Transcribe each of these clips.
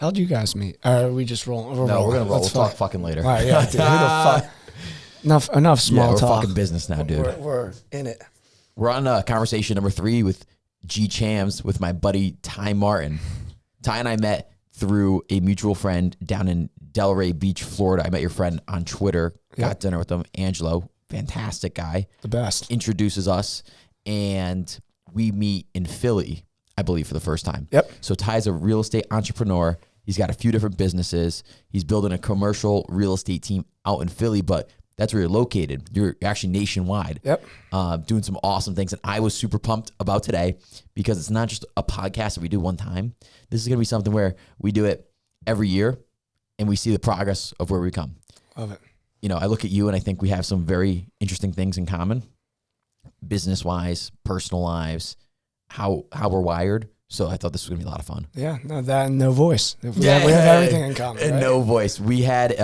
How'd you guys meet? Or are we just rolling? No, we're going to roll. We'll talk fucking later. All right, yeah, dude, who the fuck? Enough small we're talk. Fucking business now, dude. We're in it. We're on conversation number 3 with GCiams with my buddy Ty Martin. Ty and I met through a mutual friend down in Delray Beach, Florida. I met your friend on Twitter, got dinner with him. Angelo, fantastic guy. The best. Introduces us, and we meet in Philly, I believe, for the first time. Yep. So Ty's a real estate entrepreneur. He's got a few different businesses. He's building a commercial real estate team out in Philly, but that's where you're located. You're actually nationwide. Yep. Doing some awesome things. And I was super pumped about today because it's not just a podcast that we do one time. This is going to be something where we do it every year and we see the progress of where we come. Love it. You know, I look at you and I think we have some very interesting things in common, business-wise, personal lives, how we're wired. So I thought this was going to be a lot of fun. Yeah, no, that and no voice. We have everything in common. And right? no voice. We had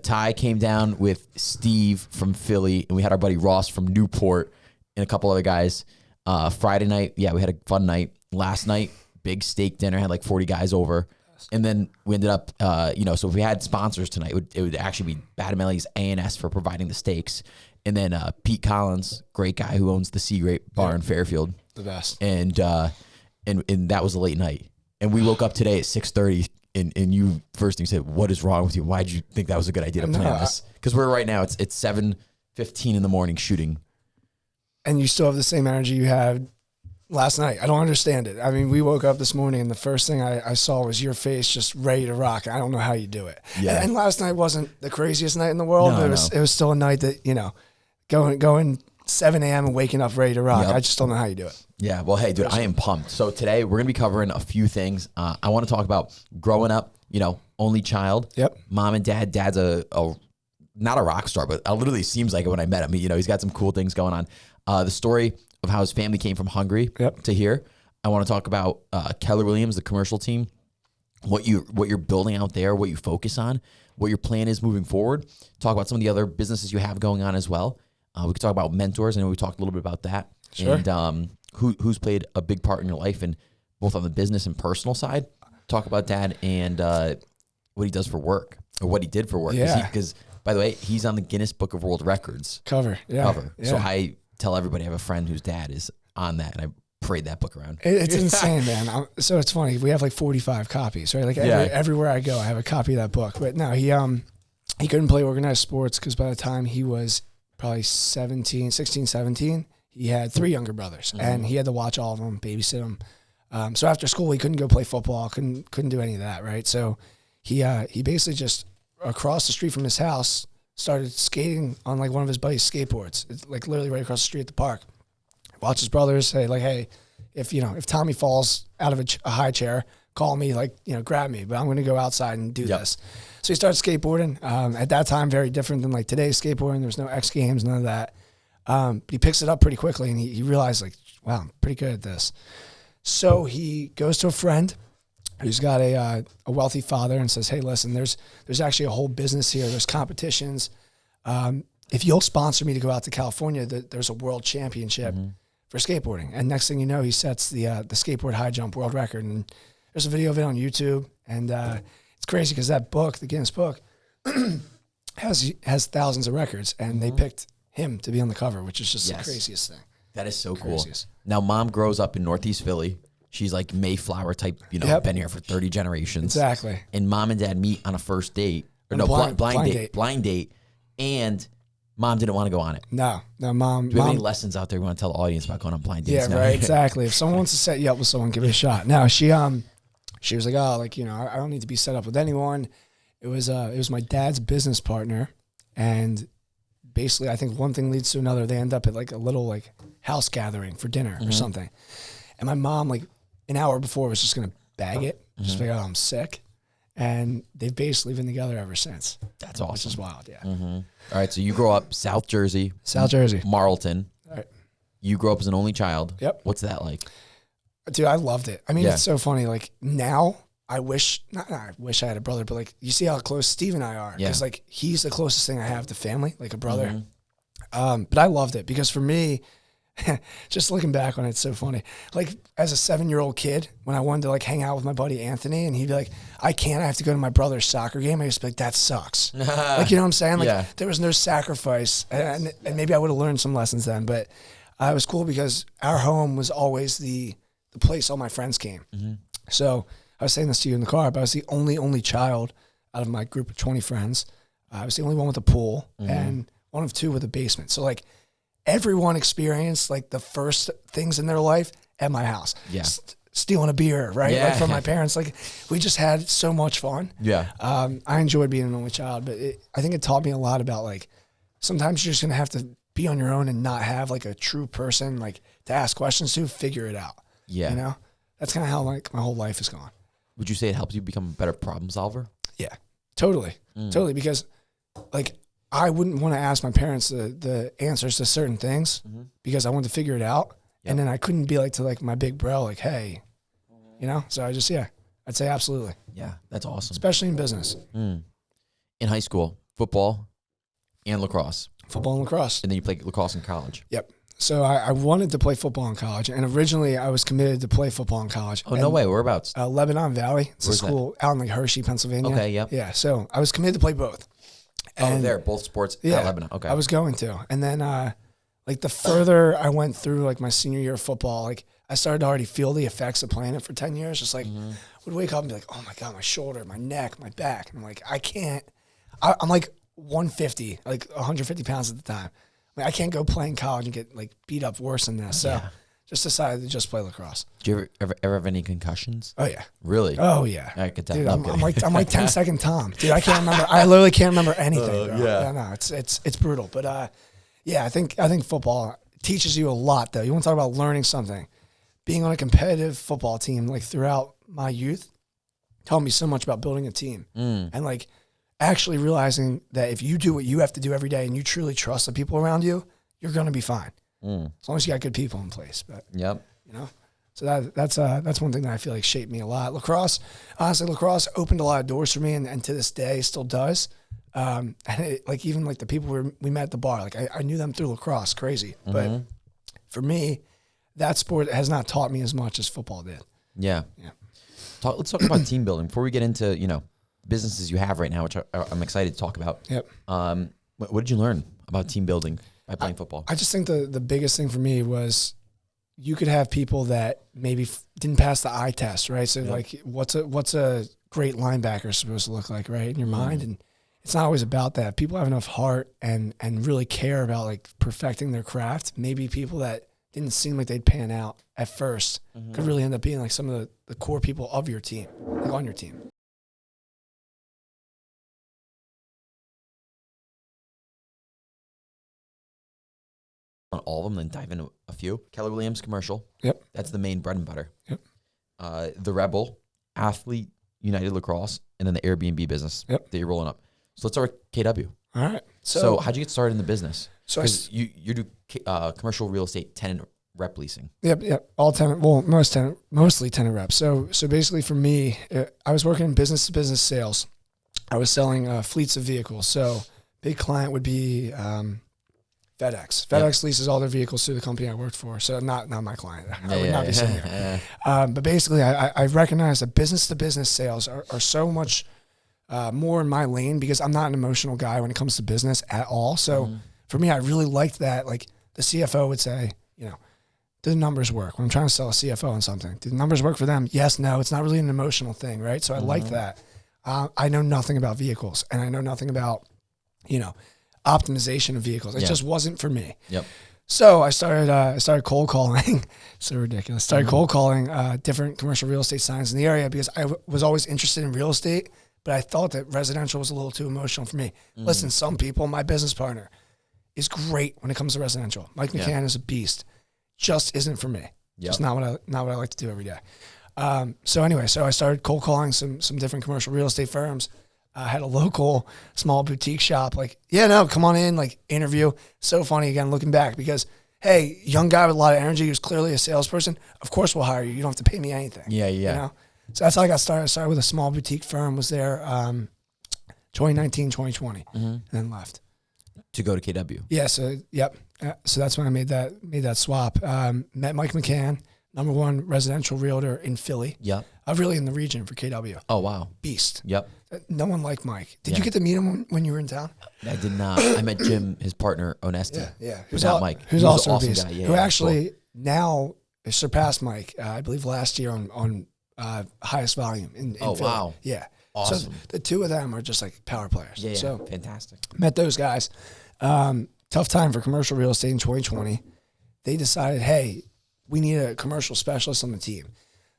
Ty came down with Steve from Philly, and we had our buddy Ross from Newport and a couple other guys. Friday night, we had a fun night. Last night, big steak dinner, had like 40 guys over. And then we ended up, so if we had sponsors tonight, it would actually be Bad Melly's A&S for providing the steaks. And then Pete Collins, great guy who owns the Sea Grape Bar in Fairfield. The best. And that was a late night. And we woke up today at 6:30, and you first thing you said, what is wrong with you? Why did you think that was a good idea to plan this? Because we're right now, it's 7:15 in the morning shooting. And you still have the same energy you had last night. I don't understand it. I mean, we woke up this morning, and the first thing I saw was your face just ready to rock. I don't know how you do it. Yeah. And last night wasn't the craziest night in the world, but it was still a night that, going 7 a.m. and waking up ready to rock. Yep. I just don't know how you do it. Yeah, well, hey, dude, I am pumped. So today we're going to be covering a few things. I want to talk about growing up, only child. Yep. Mom and dad. Dad's not a rock star, but it literally seems like it when I met him. He's got some cool things going on. The story of how his family came from Hungary to here. I want to talk about Keller Williams, the commercial team, what you're building out there, what you focus on, what your plan is moving forward. Talk about some of the other businesses you have going on as well. We could talk about mentors. I know we talked a little bit about that. Sure. And who's played a big part in your life, and both on the business and personal side. Talk about Dad and what he does for work, or what he did for work. Yeah. Because, by the way, he's on the Guinness Book of World Records cover. Yeah. Yeah. So I tell everybody I have a friend whose dad is on that, and I parade that book around. It's insane, man. So it's funny. We have like 45 copies, right? Like everywhere I go, I have a copy of that book. But no, he couldn't play organized sports because by the time he was probably 16, 17, he had 3 younger brothers, and he had to watch all of them, babysit them. So after school, he couldn't go play football, couldn't do any of that, right? So he basically just across the street from his house started skating on like one of his buddy's skateboards. It's like literally right across the street at the park. Watch his brothers say like, hey, if Tommy falls out of a high chair, call me, grab me, but I'm going to go outside and do this. So he started skateboarding. At that time, very different than like today's skateboarding. There was no X Games, none of that. But he picks it up pretty quickly, and he realized like, wow, I'm pretty good at this. So he goes to a friend who's got a wealthy father and says, hey, listen, there's actually a whole business here. There's competitions. If you'll sponsor me to go out to California, there's a world championship for skateboarding. And next thing you know, he sets the skateboard high jump world record. And there's a video of it on YouTube. And it's crazy because that book, the Guinness book, has thousands of records, and they picked him to be on the cover, which is just the craziest thing. That is so cool. Now, Mom grows up in Northeast Philly. She's like Mayflower type, been here for 30 generations. Exactly. And Mom and Dad meet on a first date. Or no, blind date. And Mom didn't want to go on it. No, Mom. Do we have any lessons out there we want to tell the audience about going on blind dates? Yeah, right, exactly. If someone wants to set you up with someone, give it a shot. No, she was like, I don't need to be set up with anyone. It was my dad's business partner, and basically, I think one thing leads to another. They end up at like a little like house gathering for dinner or something. And my mom, like an hour before, was just going to bag it. Just like, I'm sick. And they've basically been together ever since. That's awesome. Which is wild, yeah. All right, so you grow up South Jersey. Marlton. All right. You grew up as an only child. Yep. What's that like? Dude, I loved it. I mean, it's so funny. Like now, I wish I had a brother, but like you see how close Steve and I are. Because like he's the closest thing I have to family, like a brother. But I loved it because for me, just looking back on it, it's so funny. Like as a 7-year-old kid, when I wanted to like hang out with my buddy Anthony and he'd be like, I have to go to my brother's soccer game. I used to be like, that sucks. Like, you know what I'm saying? Like there was no sacrifice, and maybe I would have learned some lessons then, but it was cool because our home was always the place all my friends came. So I was saying this to you in the car, but I was the only child out of my group of 20 friends. I was the only one with a pool and one of 2 with a basement. So like everyone experienced like the first things in their life at my house. Yeah. Stealing a beer, right? Yeah. Like from my parents. Like we just had so much fun. Yeah. I enjoyed being an only child, but I think it taught me a lot about like, sometimes you're just going to have to be on your own and not have like a true person like to ask questions to, figure it out. Yeah. You know, that's kind of how like my whole life has gone. Would you say it helps you become a better problem solver? Yeah, totally. Totally. Because like, I wouldn't want to ask my parents the answers to certain things because I wanted to figure it out. Yep. And then I couldn't be like to like my big bro, like, hey, you know? So I just, I'd say absolutely. Yeah, that's awesome. Especially in business. In high school, football and lacrosse. Football and lacrosse. And then you played lacrosse in college. Yep. So I wanted to play football in college. And originally I was committed to play football in college. Oh, no way. Whereabouts? Lebanon Valley. It's Where's a school out in like Hershey, Pennsylvania. Okay, yep. Yeah. So I was committed to play both. And there, both sports at Lebanon. Okay. I was going to. And then like the further I went through like my senior year of football, like I started to already feel the effects of playing it for 10 years. Just like would wake up and be like, oh my God, my shoulder, my neck, my back. And I'm like, I'm like 150, like 150 pounds at the time. I can't go play in college and get like beat up worse than this. So just decided to just play lacrosse. Do you ever have any concussions? Oh yeah. Really? Oh yeah. I could tell. Dude, I'm like 10-second Tom. Dude, I can't remember. I literally can't remember anything. Bro. Yeah. No, it's brutal. But I think football teaches you a lot though. You want to talk about learning something. Being on a competitive football team like throughout my youth taught me so much about building a team and like actually realizing that if you do what you have to do every day and you truly trust the people around you, you're going to be fine. As long as you got good people in place. But you know, so that's one thing that I feel like shaped me a lot. Lacrosse, honestly, opened a lot of doors for me, and to this day still does. And like even like the people we met at the bar, like I knew them through lacrosse, crazy. But for me, that sport has not taught me as much as football did. Yeah. Let's talk about team building before we get into businesses you have right now, which I'm excited to talk about. Yep. What did you learn about team building by playing football? I just think the biggest thing for me was you could have people that maybe didn't pass the eye test, right? So like what's a great linebacker supposed to look like, right, in your mind? And it's not always about that. People have enough heart and really care about like perfecting their craft. Maybe people that didn't seem like they'd pan out at first could really end up being like some of the core people of your team, like on your team. On all of them, then dive into a few. Keller Williams commercial. Yep. That's the main bread and butter. Yep. The Rebel, Athlete United Lacrosse, and then the Airbnb business that you're rolling up. So let's start with KW. All right. So how'd you get started in the business? So you do commercial real estate tenant rep leasing. Yep. All tenant. Well, mostly tenant reps. So basically for me, I was working in business to business sales. I was selling fleets of vehicles. So big client would be FedEx. FedEx leases all their vehicles through the company I worked for. So not my client. I would not be sitting here. But basically, I recognize that business to business sales are so much more in my lane because I'm not an emotional guy when it comes to business at all. So for me, I really liked that. Like the CFO would say, do the numbers work? When I'm trying to sell a CFO on something, do the numbers work for them? Yes, no. It's not really an emotional thing, right? So I liked that. I know nothing about vehicles, and I know nothing about, optimization of vehicles. It just wasn't for me. Yep. So I started cold calling. So ridiculous. Started cold calling different commercial real estate signs in the area because I was always interested in real estate, but I thought that residential was a little too emotional for me. Listen, some people, my business partner is great when it comes to residential. Mike McCann is a beast. Just isn't for me. Yep. Just not what I like to do every day. So I started cold calling some different commercial real estate firms. I had a local small boutique shop. Like, come on in, like interview. So funny again, looking back because, hey, young guy with a lot of energy who's clearly a salesperson. Of course we'll hire you. You don't have to pay me anything. Yeah. So that's how I got started. I started with a small boutique firm, was there 2019, 2020, and then left. To go to KW. Yeah, so, So that's when I made that swap. Met Mike McCann, #1 residential realtor in Philly. Yep. Really in the region for KW. Oh, wow. Beast. Yep. No one liked Mike. Did you get to meet him when you were in town? I did not. I met Jim, his partner, Onesti. Yeah. Who's not Mike. Who's also an awesome a beast. guy. Yeah, who actually now surpassed Mike, I believe last year on highest volume in Philly. Wow. Yeah. Awesome. So the two of them are just like power players. Yeah. So fantastic. met those guys. Tough time for commercial real estate in 2020. They decided, hey, we need a commercial specialist on the team.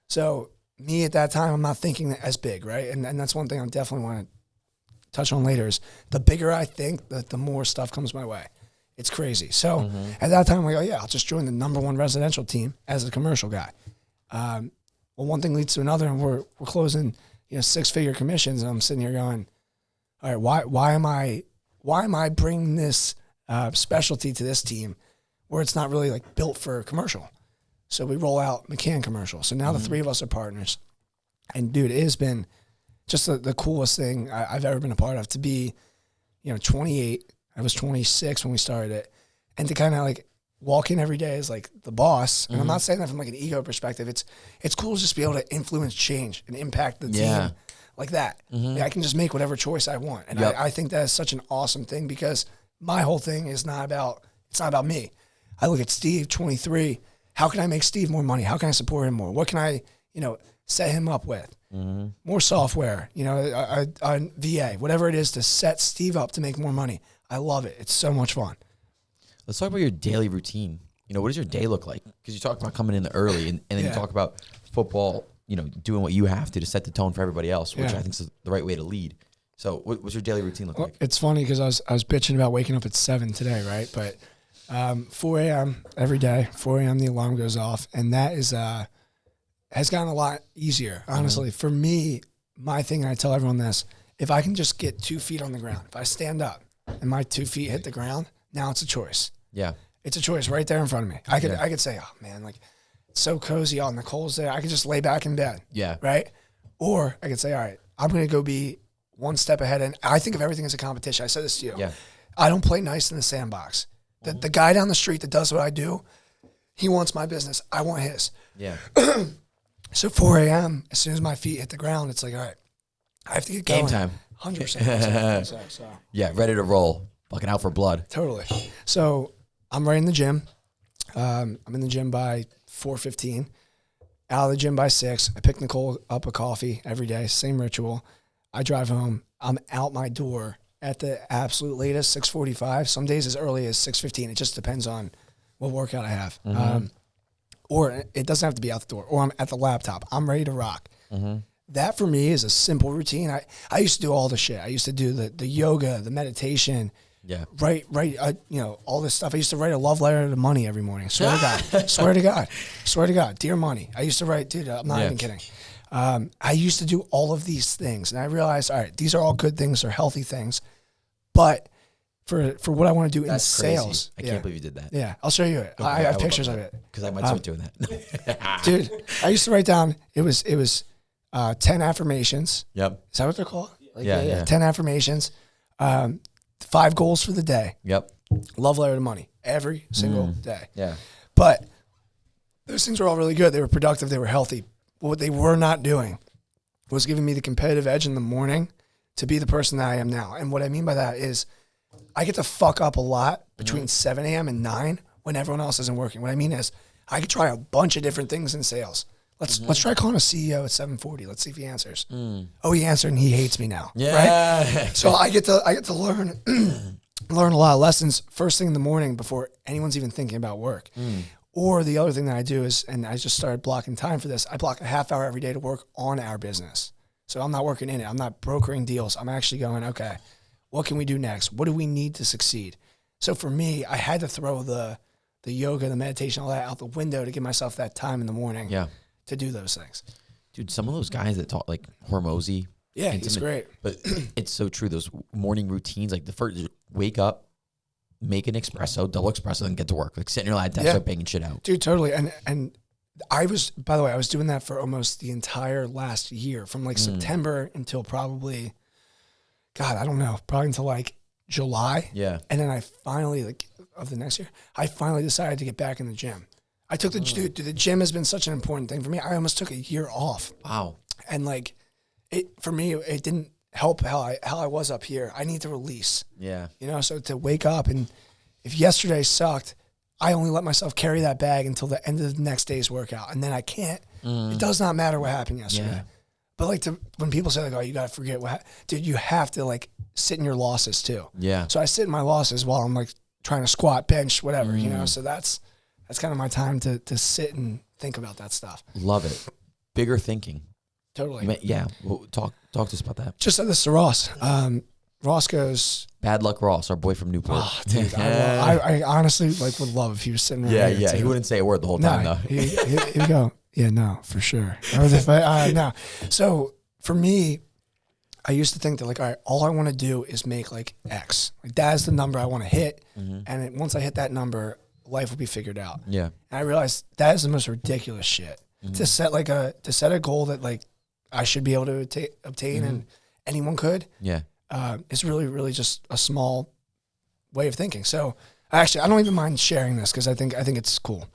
So me at that time, I'm not thinking as big, right? And that's one thing I definitely want to touch on later is the bigger I think, the more stuff comes my way. It's crazy. So at that time, we go, yeah, I'll just join the #1 residential team as a commercial guy. Well, one thing leads to another, and we're closing 6-figure commissions, and I'm sitting here going, all right, why am I bringing this specialty to this team where it's not really like built for commercial? So we roll out McCann commercial. So now the three of us are partners. And dude, it has been just the coolest thing I've ever been a part of to be, 28. I was 26 when we started it. And to kind of like walk in every day as like the boss. And I'm not saying that from like an ego perspective. It's cool to just be able to influence change and impact the team like that. I can just make whatever choice I want. And I think that is such an awesome thing because my whole thing is it's not about me. I look at Steve, 23. How can I make Steve more money? How can I support him more? What can I, set him up with? More software, a VA, whatever it is to set Steve up to make more money. I love it. It's so much fun. Let's talk about your daily routine. What does your day look like? Because you talk about coming in early and then you talk about football, doing what you have to set the tone for everybody else, which I think is the right way to lead. So what's your daily routine look like? It's funny because I was bitching about waking up at 7 today, right? But 4 a.m. every day, 4 a.m. the alarm goes off, and that is has gotten a lot easier, honestly. For me, my thing, and I tell everyone this, if I can just get 2 feet on the ground, if I stand up and my 2 feet hit the ground, now it's a choice. Yeah. It's a choice right there in front of me. I could say, oh man, like it's so cozy out, Nicole's there. I could just lay back in bed. Yeah. Right? Or I could say, all right, I'm going to go be one step ahead. And I think of everything as a competition. I said this to you. Yeah. I don't play nice in the sandbox. The guy down the street that does what I do, he wants my business. I want his. Yeah. So 4 a.m., as soon as my feet hit the ground, it's like, all right, I have to get going. Game time. 100%. So. Yeah, ready to roll. Fucking out for blood. Totally. So I'm right in the gym. I'm in the gym by 4:15. Out of the gym by 6. I pick Nicole up a coffee every day. Same ritual. I drive home. I'm out my door at the absolute latest, 6:45. Some days as early as 6:15. It just depends on what workout I have. Or it doesn't have to be out the door. Or I'm at the laptop. I'm ready to rock. That for me is a simple routine. I used to do all the shit. I used to do the yoga, the meditation. Yeah. Write, all this stuff. I used to write a love letter to money every morning. Swear to God. Swear to God. Dear money. I used to write, dude, I'm not even kidding. I used to do all of these things. And I realized, all right, these are all good things. They're healthy things. But for what I want to do in sales. I can't believe you did that. Yeah. I'll show you it. I have pictures of it. Because I might start doing that. Dude, I used to write down, it was 10 affirmations. Yep. Is that what they're called? Yeah. 10 affirmations. 5 goals for the day. Yep. Love letter to money every single day. Yeah. But those things were all really good. They were productive. They were healthy. But what they were not doing was giving me the competitive edge in the morning to be the person that I am now. And what I mean by that is I get to fuck up a lot between 7 a.m. and 9 when everyone else isn't working. What I mean is I could try a bunch of different things in sales. Let's try calling a CEO at 7:40. Let's see if he answers. Oh, he answered and he hates me now. Yeah. Right? So I get to learn learn a lot of lessons first thing in the morning before anyone's even thinking about work. Or the other thing that I do is, and I just started blocking time for this, I block a half hour every day to work on our business. So I'm not working in it. I'm not brokering deals. I'm actually going, okay, what can we do next? What do we need to succeed? So for me, I had to throw the yoga, the meditation, all that out the window to give myself that time in the morning to do those things. Dude, some of those guys that talk like Hormozy. Yeah, he's great. But it's so true. Those morning routines, like the first, wake up, make an espresso, double espresso, and get to work. Like sit in your lab, start banging shit out. Dude, totally. And I was, by the way, I was doing that for almost the entire last year, from like September until probably, God, I don't know, probably until like July. Yeah. And then I finally, like, of the next year, I finally decided to get back in the gym. I took dude, the gym has been such an important thing for me. I almost took a year off. Wow. And like, for me, it didn't help how I was up here. I need to release. Yeah. You know, so to wake up, and if yesterday sucked, I only let myself carry that bag until the end of the next day's workout. And then I can't. It does not matter what happened yesterday. Yeah. But like, when people say like, oh, you got to forget what happened. Dude, you have to like sit in your losses too. Yeah. So I sit in my losses while I'm like trying to squat, bench, whatever, you know? So that's kind of my time to sit and think about that stuff. Love it. Bigger thinking. Totally. Yeah. Well, talk to us about that. Just said this to Ross. Ross goes, Bad luck Ross, our boy from Newport. oh, dude, I honestly like would love if he was sitting right here. Yeah. Too. He wouldn't say a word the whole time, No, though. he'd go, yeah, no, for sure. No. So for me, I used to think that like, all right, all I want to do is make like X. Like that's the number I want to hit. And once I hit that number, life will be figured out. Yeah. And I realized that is the most ridiculous shit to set a goal that like I should be able to obtain and anyone could. Yeah. It's really, really just a small way of thinking. So actually, I don't even mind sharing this because I think it's cool.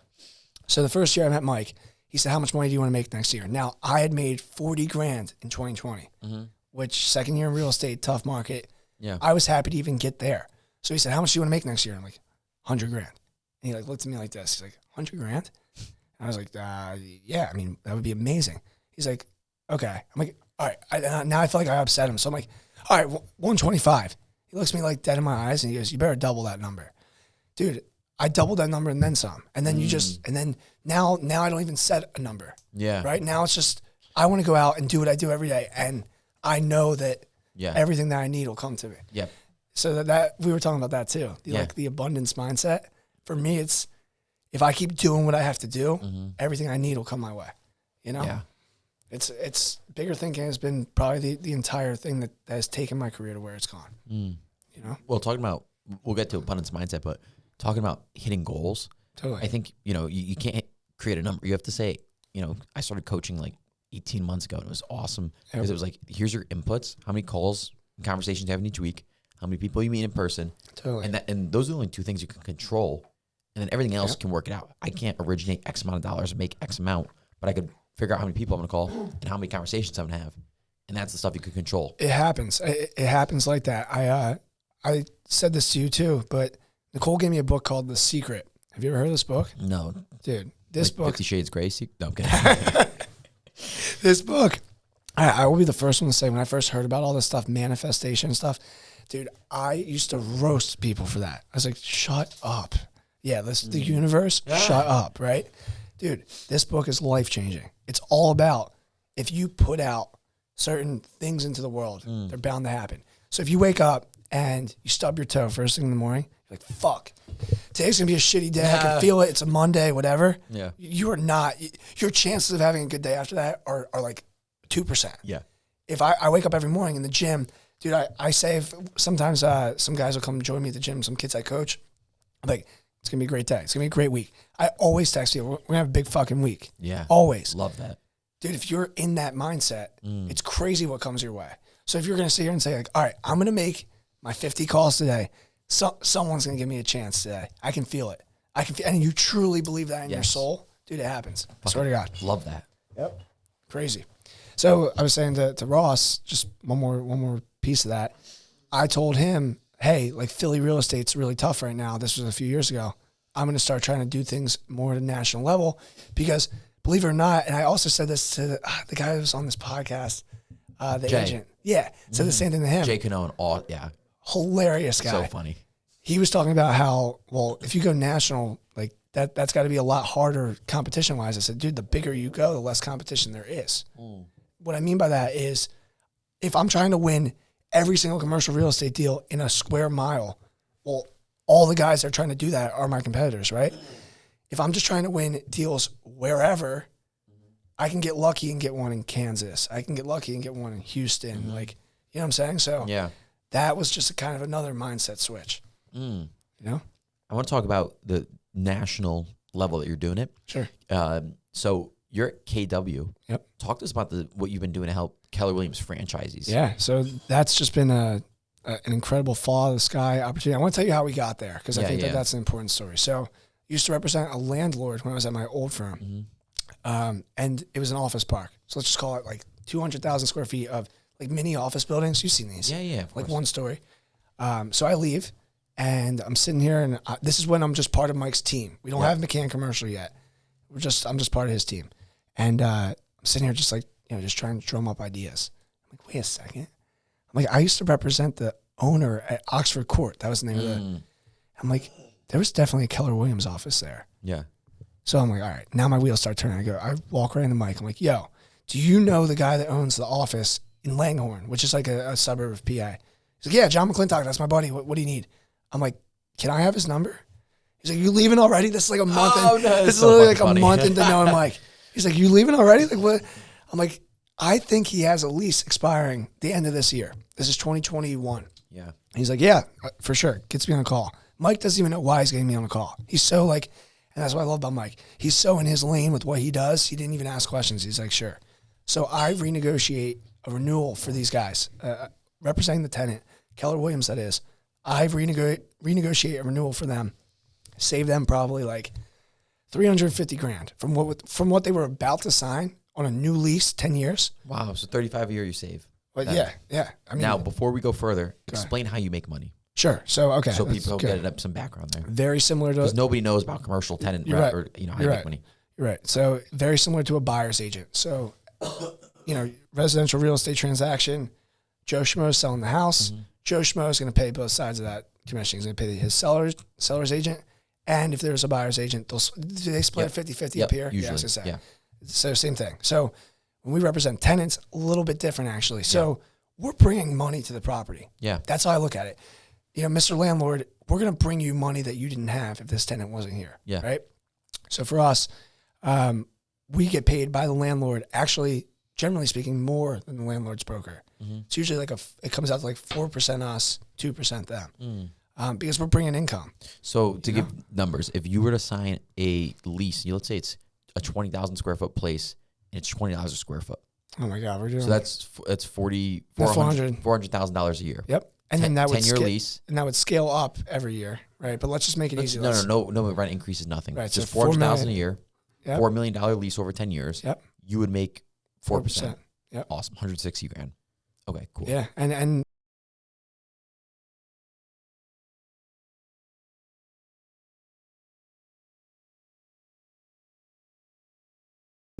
So the first year I met Mike, he said, how much money do you want to make next year? Now I had made 40 grand in 2020, which second year in real estate, tough market. Yeah. I was happy to even get there. So he said, how much do you want to make next year? I'm like, 100 grand. And he like looked at me like this. He's like, 100 grand? And I was like, yeah, I mean, that would be amazing. He's like, okay. I'm like, all right. Now I feel like I upset him. So I'm like, all right, 125. He looks at me like dead in my eyes and he goes, you better double that number. Dude, I doubled that number and then some. And then now I don't even set a number. Yeah. Right? Now it's just, I want to go out and do what I do every day. And I know that everything that I need will come to me. Yep. So that we were talking about that too. Like the abundance mindset. For me, it's if I keep doing what I have to do, everything I need will come my way. You know? Yeah. It's bigger thinking has been probably the entire thing that has taken my career to where it's gone. You know? Well, talking about, we'll get to abundance mindset, but talking about hitting goals. Totally. I think, you can't create a number. You have to say, I started coaching like 18 months ago and it was awesome because it was like, here's your inputs, how many calls and conversations you have in each week, how many people you meet in person. Totally. And those are the only two things you can control. And then everything else can work it out. I can't originate X amount of dollars and make X amount, but I could figure out how many people I'm going to call and how many conversations I'm going to have. And that's the stuff you can control. It happens. It happens like that. I said this to you too, but Nicole gave me a book called The Secret. Have you ever heard of this book? No. Dude, this like book. 50 Shades Grey? No, I'm kidding. This book, I will be the first one to say when I first heard about all this stuff, manifestation stuff, dude, I used to roast people for that. I was like, shut up. Yeah, the universe, shut up, right? Dude, this book is life-changing. It's all about if you put out certain things into the world, they're bound to happen. So if you wake up and you stub your toe first thing in the morning, you're like, fuck, today's going to be a shitty day. I can feel it. It's a Monday, whatever. Yeah. You are not, your chances of having a good day after that are like 2%. Yeah. If I wake up every morning in the gym, dude, I say sometimes some guys will come join me at the gym, some kids I coach. I'm like, it's going to be a great day. It's going to be a great week. I always text you, we're going to have a big fucking week. Yeah. Always. Love that. Dude, if you're in that mindset, it's crazy what comes your way. So if you're going to sit here and say like, all right, I'm going to make my 50 calls today. Someone's going to give me a chance today. I can feel it. And you truly believe that in your soul, dude, it happens. I swear to God. Love that. Yep. Crazy. So I was saying to Ross, just one more piece of that. I told him, hey, like Philly real estate's really tough right now. This was a few years ago. I'm going to start trying to do things more at a national level because believe it or not, and I also said this to the guy who was on this podcast, the Jay. agent. Yeah. Said the same thing to him. Jay Canone, yeah. Hilarious guy. So funny. He was talking about how, well, if you go national, like that's got to be a lot harder competition wise. I said, dude, the bigger you go, the less competition there is. What I mean by that is if I'm trying to win every single commercial real estate deal in a square mile, well, all the guys that are trying to do that are my competitors, right? If I'm just trying to win deals wherever, I can get lucky and get one in Kansas. I can get lucky and get one in Houston. Like, you know what I'm saying? So that was just a kind of another mindset switch. You know? I want to talk about the national level that you're doing it. Sure. So you're at KW. Yep. Talk to us about what you've been doing to help Keller Williams franchisees. Yeah. So that's just been an incredible fall of the sky opportunity. I want to tell you how we got there because I think that's an important story. So I used to represent a landlord when I was at my old firm. And it was an office park. So let's just call it like 200,000 square feet of like mini office buildings. You've seen these. Yeah. Like one story. So I leave and I'm sitting here and this is when I'm just part of Mike's team. We don't have McCann commercial yet. I'm just part of his team. And I'm sitting here just like, just trying to drum up ideas. I'm like, wait a second. I'm like, I used to represent the owner at Oxford Court. That was the name of it. I'm like, there was definitely a Keller Williams office there. Yeah. So I'm like, all right, now my wheels start turning. I walk right into Mike. I'm like, yo, do you know the guy that owns the office in Langhorne, which is like a suburb of PA? He's like, yeah, John McClintock, that's my buddy. What do you need? I'm like, can I have his number? He's like, you leaving already? This is like a month. This is literally like a month into knowing Mike. He's like, you leaving already? Like what? I'm like, I think he has a lease expiring the end of this year. This is 2021. Yeah. He's like, yeah, for sure. Gets me on a call. Mike doesn't even know why he's getting me on a call. He's so like, and that's what I love about Mike. He's so in his lane with what he does. He didn't even ask questions. He's like, sure. So I renegotiate a renewal for these guys, representing the tenant, Keller Williams, that is. I renegotiate a renewal for them, save them probably like $350,000 from what they were about to sign on a new lease, 10 years. Wow, so $35,000 a year you save. But yeah. I mean, now, before we go further, explain how you make money. Sure. So, okay. So people get up some background there. Very similar to... Because nobody knows about commercial tenant, right. Or, how you make money. You're right. So very similar to a buyer's agent. So, residential real estate transaction, Joe Schmo is selling the house. Joe Schmo is going to pay both sides of that commission. He's going to pay his seller's agent. And if there's a buyer's agent, do they split 50-50 up here? Usually. Yeah, I was gonna say. So same thing. So when we represent tenants, a little bit different actually. So we're bringing money to the property. Yeah. That's how I look at it. Mr. Landlord, we're going to bring you money that you didn't have if this tenant wasn't here. Yeah. Right? So for us, we get paid by the landlord, actually, generally speaking, more than the landlord's broker. It's usually like it comes out to like 4% us, 2% them. Because we're bringing income. So to give numbers, if you were to sign a lease, let's say it's a 20,000 square foot place, and it's $20 a square foot. Oh my God, we're doing. So that's $400,000 a year. Yep, and then that would 10-year lease, and that would scale up every year, right? But let's just make it easy. No rent increases, nothing. Right, just so $400,000 a year, yep. $4 million lease over 10 years. Yep, you would make 4%. Yep, awesome, $160,000. Okay, cool. Yeah, and.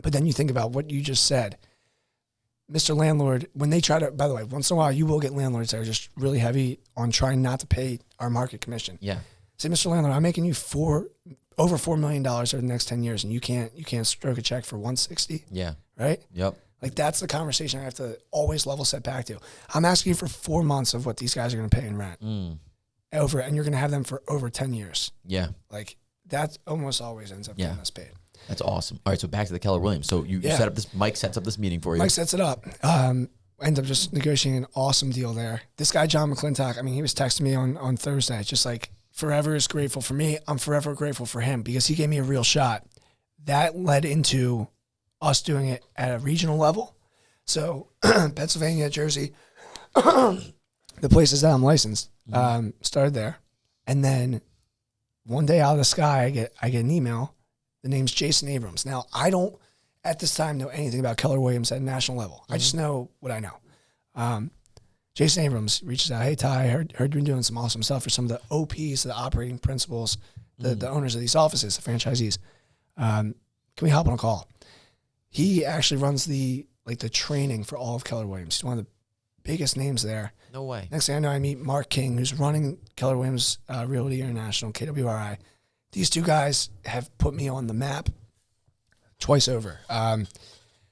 But then you think about what you just said. Mr. Landlord, when they try to, by the way, once in a while you will get landlords that are just really heavy on trying not to pay our market commission. Yeah. Say, Mr. Landlord, I'm making you over $4 million over the next 10 years and you can't stroke a check for $160. Yeah. Right? Yep. Like that's the conversation I have to always level set back to. I'm asking you for 4 months of what these guys are going to pay in rent. And you're going to have them for over 10 years. Yeah. Like that almost always ends up getting us paid. That's awesome. All right, so back to the Keller Williams. So you set up this, Mike sets up this meeting for you. Mike sets it up. End up just negotiating an awesome deal there. This guy, John McClintock, I mean, he was texting me on Thursday, just like forever is grateful for me. I'm forever grateful for him because he gave me a real shot. That led into us doing it at a regional level. So Pennsylvania, Jersey, the places that I'm licensed, started there. And then one day out of the sky, I get an email. The name's Jason Abrams. Now, I don't, at this time, know anything about Keller Williams at a national level. I just know what I know. Jason Abrams reaches out, hey, Ty, I heard you've been doing some awesome stuff for some of the OPs, the operating principals, the owners of these offices, the franchisees. Can we hop on a call? He actually runs the training for all of Keller Williams. He's one of the biggest names there. No way. Next thing I know, I meet Mark King, who's running Keller Williams Realty International, KWRI. These two guys have put me on the map twice over.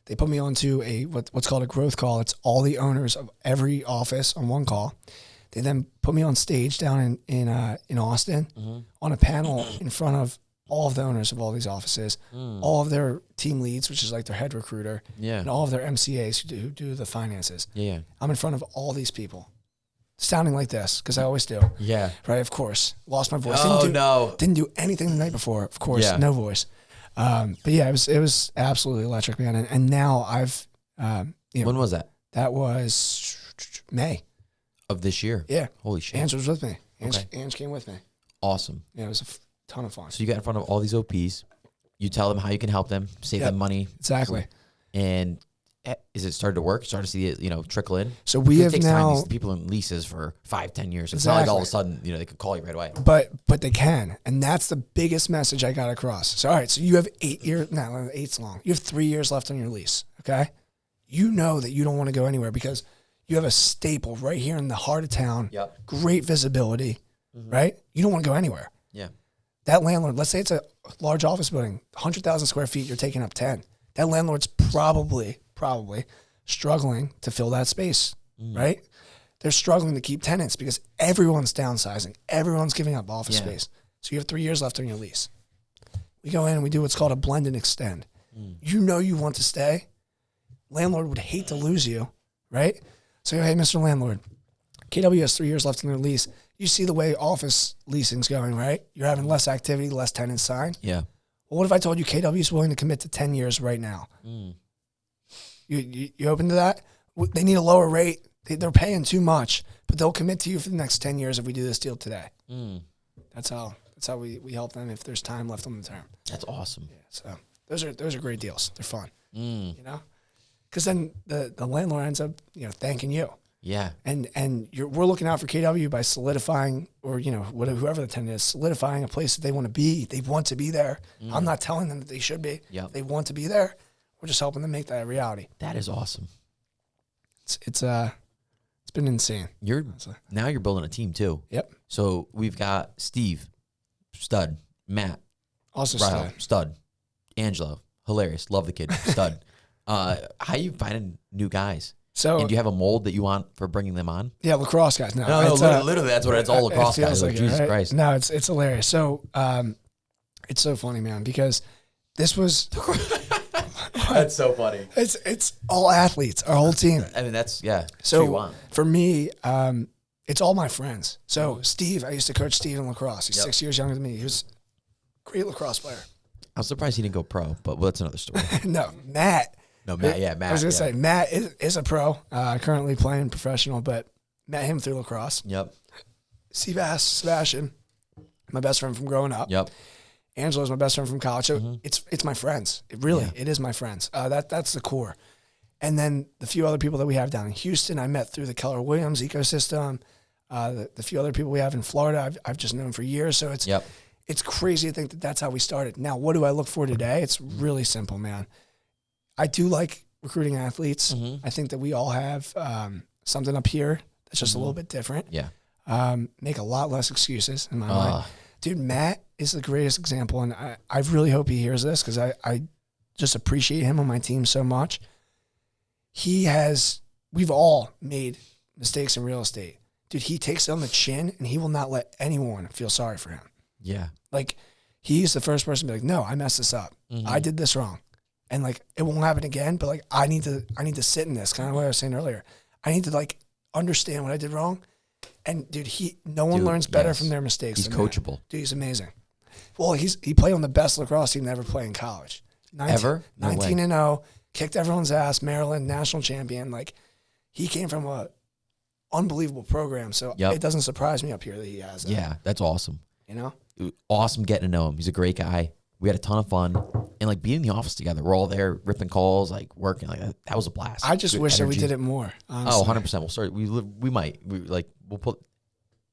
They put me onto what's called a growth call. It's all the owners of every office on one call. They then put me on stage down in Austin on a panel in front of all of the owners of all these offices, all of their team leads, which is like their head recruiter, and all of their MCAs who do the finances. Yeah, I'm in front of all these people. Sounding like this, because I always do. Yeah. Right, of course. Lost my voice. Didn't do anything the night before. Of course, no voice. But yeah, it was absolutely electric, man. And now I've, when was that? That was May. Of this year? Yeah. Holy shit. Ange was with me. Okay. Ange came with me. Awesome. Yeah, it was a ton of fun. So you got in front of all these OPs. You tell them how you can help them, save them money. Exactly. And is it started to work? Started to see it, trickle in? So we have takes now... These people in leases for 5-10 years. It's Exactly. not like all of a sudden, they could call you right away. But they can. And that's the biggest message I got across. So, all right, so you have 8 years... No, 8's long. You have 3 years left on your lease, okay? You know that you don't want to go anywhere because you have a staple right here in the heart of town. Yep. Great visibility, right? You don't want to go anywhere. Yeah. That landlord, let's say it's a large office building, 100,000 square feet, you're taking up 10. That landlord's probably struggling to fill that space, right? They're struggling to keep tenants because everyone's downsizing. Everyone's giving up office space. So you have 3 years left on your lease. We go in and we do what's called a blend and extend. You know you want to stay. Landlord would hate to lose you, right? So, hey, Mr. Landlord, KW has 3 years left on their lease. You see the way office leasing's going, right? You're having less activity, less tenants signed. Yeah. Well, what if I told you KW is willing to commit to 10 years right now? You open to that? They need a lower rate. They're paying too much, but they'll commit to you for the next 10 years if we do this deal today. That's how we help them if there's time left on the term. That's awesome. Yeah, so those are great deals. They're fun, because then the landlord ends up thanking you. Yeah. And we're looking out for KW by solidifying, or whoever the tenant is, solidifying a place that they want to be. They want to be there. I'm not telling them that they should be. Yep. They want to be there. We're just helping them make that a reality. That is awesome. It's been insane. Now you're building a team too. Yep. So we've got Steve, stud, Matt, Also stud, Angelo, hilarious, love the kid, stud. How you finding new guys? So, and do you have a mold that you want for bringing them on? Yeah, lacrosse guys. No, literally, that's what it's all lacrosse guys. Like, Jesus Christ. No, it's hilarious. So, it's so funny, man, because this was. That's so funny. It's all athletes, our whole team. I mean, that's So for me, it's all my friends. So Steve, I used to coach Steve in lacrosse. He's 6 years younger than me. He was a great lacrosse player. I'm surprised he didn't go pro, but that's another story. No, Matt. Matt. I was gonna say Matt is a pro, currently playing professional, but met him through lacrosse. Yep. Sebastian, my best friend from growing up. Yep. Angela's my best friend from college. So it's my friends. It is my friends. That's the core. And then the few other people that we have down in Houston, I met through the Keller Williams ecosystem. The few other people we have in Florida, I've just known for years. So it's crazy to think that that's how we started. Now, what do I look for today? It's really simple, man. I do like recruiting athletes. I think that we all have something up here that's just a little bit different. Yeah. Make a lot less excuses in my mind. Dude, Matt is the greatest example, and I really hope he hears this because I just appreciate him on my team so much. We've all made mistakes in real estate. Dude, he takes it on the chin, and he will not let anyone feel sorry for him. Yeah. Like, he's the first person to be like, no, I messed this up. I did this wrong. And, like, it won't happen again, but, like, I need to sit in this, kind of what I was saying earlier. I need to, like, understand what I did wrong. And, dude, no one learns better from their mistakes. He's coachable. Dude, he's amazing. Well, he played on the best lacrosse team to ever play in college. 19-0, kicked everyone's ass, Maryland, national champion. Like, he came from a unbelievable program, so it doesn't surprise me up here that he has that. Yeah, that's awesome. You know? Awesome getting to know him. He's a great guy. We had a ton of fun. And, like, being in the office together, we're all there ripping calls, like, working. Like, that was a blast. I just wish that we did it more, honestly. 100%. We'll start. We might. We'll put...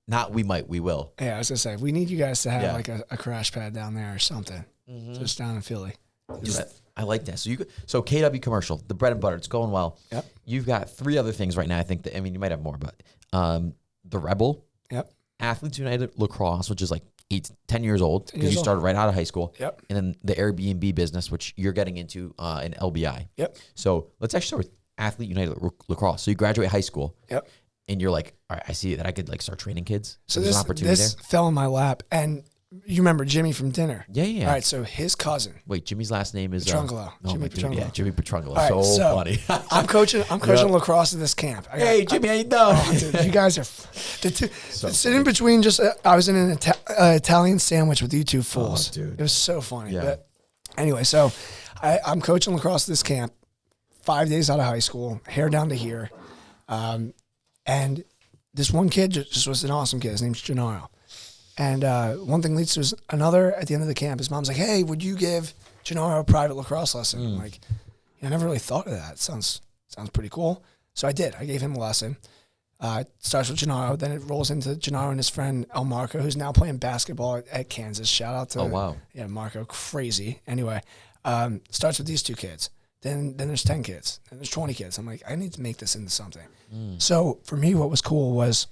Not we might, we will. Yeah, I was going to say, we need you guys to have, like, a crash pad down there or something. Just down in Philly. I like that. So KW Commercial, the bread and butter, it's going well. Yep. You've got 3 other things right now. I think you might have more, but the Rebel. Yep. Athletes United Lacrosse, which is like 10 years old because you started right out of high school. Yep. And then the Airbnb business, which you're getting into in LBI. Yep. So let's actually start with Athlete United Lacrosse. So you graduate high school. Yep. And you're like, all right, I see that I could like start training kids. So there's an opportunity there. Fell in my lap. And you remember Jimmy from dinner? Yeah. All right, so his cousin. Wait, Jimmy's last name is Petrangelo. Jimmy Petrangelo. Yeah, Jimmy Petrangelo. Right, so funny. I'm coaching lacrosse at this camp. Hey, Jimmy, how you doing? Dude, you guys are sitting between just. I was in an Italian sandwich with you two fools. Dude. It was so funny. Yeah. But anyway, so I'm coaching lacrosse at this camp. 5 days out of high school, hair down to here, and this one kid just was an awesome kid. His name's Gennaro. And one thing leads to another. At the end of the camp, his mom's like, hey, would you give Gennaro a private lacrosse lesson? I'm like, I never really thought of that. It sounds pretty cool. So I did. I gave him a lesson. It starts with Gennaro, then it rolls into Gennaro and his friend El Marco, who's now playing basketball at Kansas. Shout out to Marco, crazy. Anyway, starts with these 2 kids. Then there's 10 kids. Then there's 20 kids. I'm like, I need to make this into something. So for me, what was cool was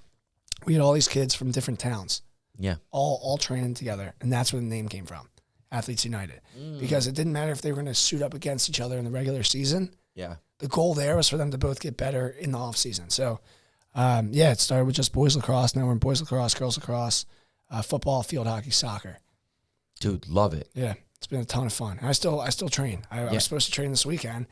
we had all these kids from different towns. Yeah. All training together. And that's where the name came from, Athletes United. Because it didn't matter if they were going to suit up against each other in the regular season. Yeah. The goal there was for them to both get better in the off season. So it started with just boys lacrosse. Now we're in boys lacrosse, girls lacrosse, football, field hockey, soccer. Dude, love it. Yeah, it's been a ton of fun. I still train. I was supposed to train this weekend.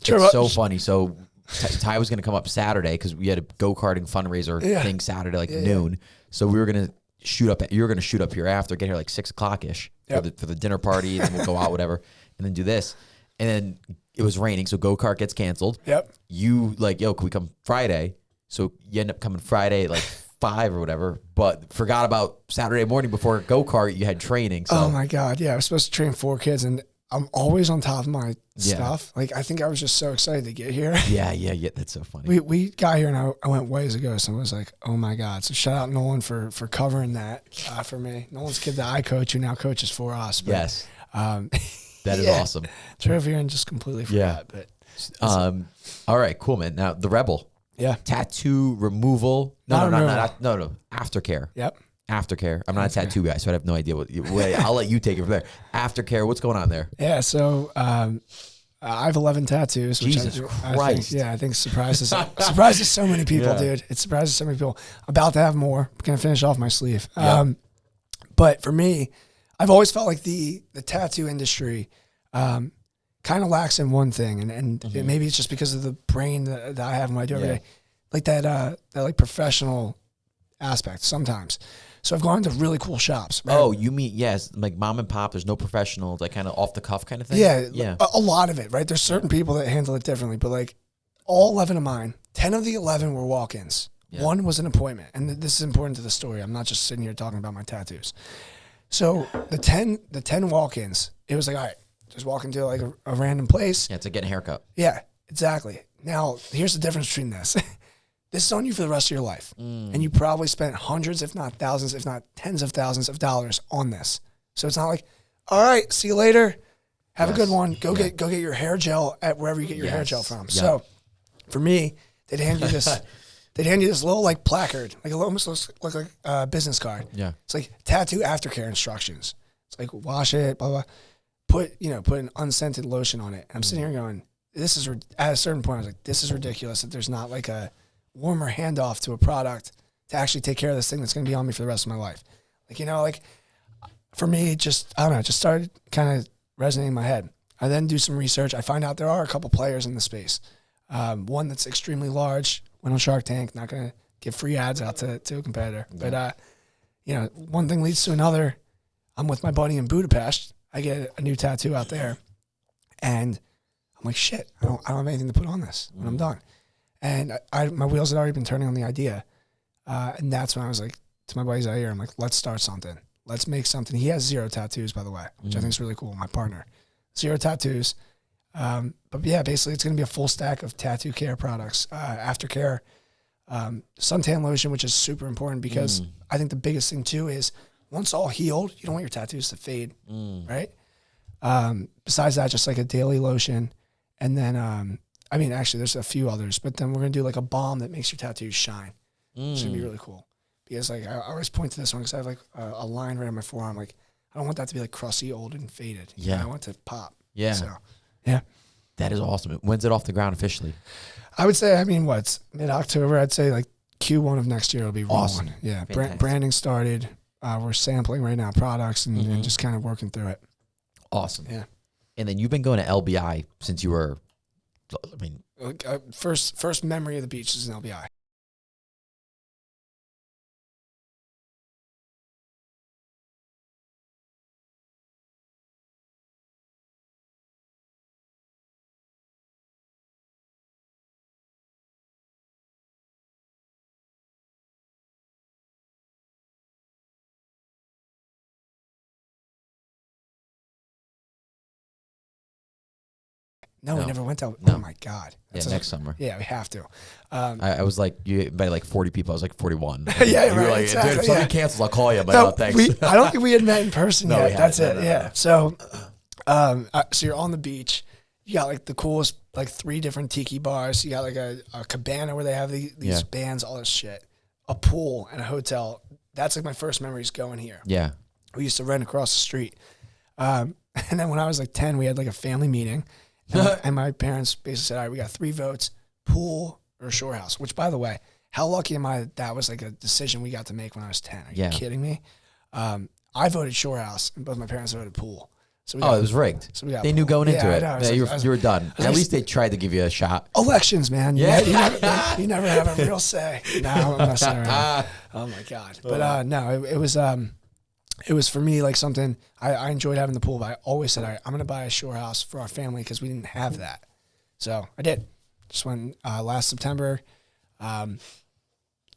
It's so funny. So Ty was going to come up Saturday because we had a go-karting fundraiser thing Saturday, noon. So we were going to shoot up. You were going to shoot up here after, get here like 6 o'clock ish for the dinner party, and then we'll go out, whatever, and then do this. And then it was raining, so go-kart gets canceled. Yep. You like, yo, can we come Friday? So you end up coming Friday at like 5 or whatever, but forgot about Saturday morning before go-kart, you had training. So. Oh my God. Yeah. I was supposed to train 4 kids and I'm always on top of my stuff. Like, I think I was just so excited to get here. Yeah. That's so funny. We got here and I went ways ago. So I was like, oh my God. So shout out Nolan for covering that for me. Nolan's kid that I coach who now coaches for us. But, yes. That is awesome. Drove here and just completely forgot. But all right, cool, man. Now the Rebel. Yeah. Tattoo removal. No. Aftercare. Yep. Aftercare. I'm not a tattoo guy, so I have no idea I'll let you take it from there. Aftercare. What's going on there? Yeah. So I have 11 tattoos. Which Jesus Christ. I think surprises so many people, dude. It surprises so many people. About to have more. I'm gonna finish off my sleeve. But for me, I've always felt like the tattoo industry kind of lacks in one thing, and maybe it's just because of the brain that I have when I do every day, like that like professional aspect sometimes. So I've gone to really cool shops. Right? Oh, you mean, like mom and pop, there's no professionals, like kind of off the cuff kind of thing? Yeah. A lot of it, right? There's certain people that handle it differently, but like all 11 of mine, 10 of the 11 were walk-ins. Yeah. 1 was an appointment. And this is important to the story. I'm not just sitting here talking about my tattoos. So the 10 walk-ins, it was like, all right, just walk into like a random place. Yeah, to get a haircut. Yeah, exactly. Now, here's the difference between this. This is on you for the rest of your life. And you probably spent hundreds, if not thousands, if not tens of thousands of dollars on this. So it's not like, all right, see you later. Have a good one. Go get your hair gel at wherever you get your hair gel from. Yep. So for me, they'd hand you this little like placard, like it almost looks like a business card. Yeah. It's like tattoo aftercare instructions. It's like wash it, blah, blah. Put an unscented lotion on it. I'm sitting here going, at a certain point, I was like, this is ridiculous that there's not like a warmer handoff to a product to actually take care of this thing that's going to be on me for the rest of my life. Like, for me, it just started kind of resonating in my head. I then do some research. I find out there are a couple players in the space. One that's extremely large, went on Shark Tank, not going to give free ads out to a competitor. Yeah. But, one thing leads to another. I'm with my buddy in Budapest. I get a new tattoo out there, and I'm like, shit, I don't have anything to put on this when I'm done. And my wheels had already been turning on the idea. And that's when I was like, to my buddies out here, I'm like, let's start something. Let's make something. He has 0 tattoos, by the way, which I think is really cool. My partner, 0 tattoos. But yeah, basically it's going to be a full stack of tattoo care products, aftercare, suntan lotion, which is super important because I think the biggest thing too is once all healed, you don't want your tattoos to fade, right? Besides that, just like a daily lotion. And then, actually there's a few others, but then we're going to do like a balm that makes your tattoos shine. It's going to be really cool. Because like, I always point to this one because I have like a line right on my forearm. Like, I don't want that to be like crusty, old, and faded. Yeah. I want it to pop. Yeah. So, yeah. That is awesome. When's it off the ground officially? I would say, it's mid-October. I'd say like Q1 of next year will be rolling. Awesome. Yeah. Branding started. We're sampling right now products and just kind of working through it. Awesome. Yeah. And then you've been going to LBI since you were, first memory of the beach is in LBI. No, we never went to. No. Oh my God. Next summer. Yeah, we have to. I was like, you invited like 40 people. I was like 41. Yeah, you were right. like, Exactly, dude, if something cancels, I'll call you. But no, no, thanks. I don't think we had met in person No, yet. That's it. No. Yeah. So, so you're on the beach. You got like the coolest, like 3 different tiki bars. You got like a cabana where they have these bands, all this shit. A pool and a hotel. That's like my first memories going here. Yeah. We used to rent across the street. And then when I was like 10, we had like a family meeting. And my parents basically said, all right, we got 3 votes, pool or shore house. Which, by the way, how lucky am I that was like a decision we got to make when I was 10? Are you kidding me? I voted shore house, and both my parents voted pool. So it was rigged. So they knew going into it. You were done. At least they tried to give you a shot. Elections, man. Yeah. You never have a real say. No, I'm messing around. Oh, my God. But no, it was for me like something, I enjoyed having the pool, but I always said, all right, I'm going to buy a shore house for our family because we didn't have that. So I did. Just went last September.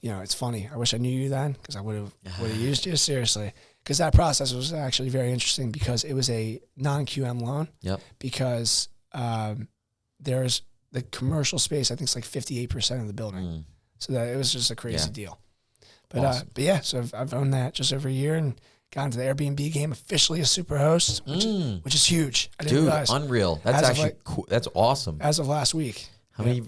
It's funny. I wish I knew you then because I would have used you seriously. Because that process was actually very interesting because it was a non-QM loan. Yep. Because there's the commercial space, I think it's like 58% of the building. So that it was just a crazy deal. But awesome. But yeah, so I've owned that just over a year and got into the Airbnb game, officially a super host, which is huge. I didn't realize. Unreal. That's actually cool. That's awesome. As of last week. How many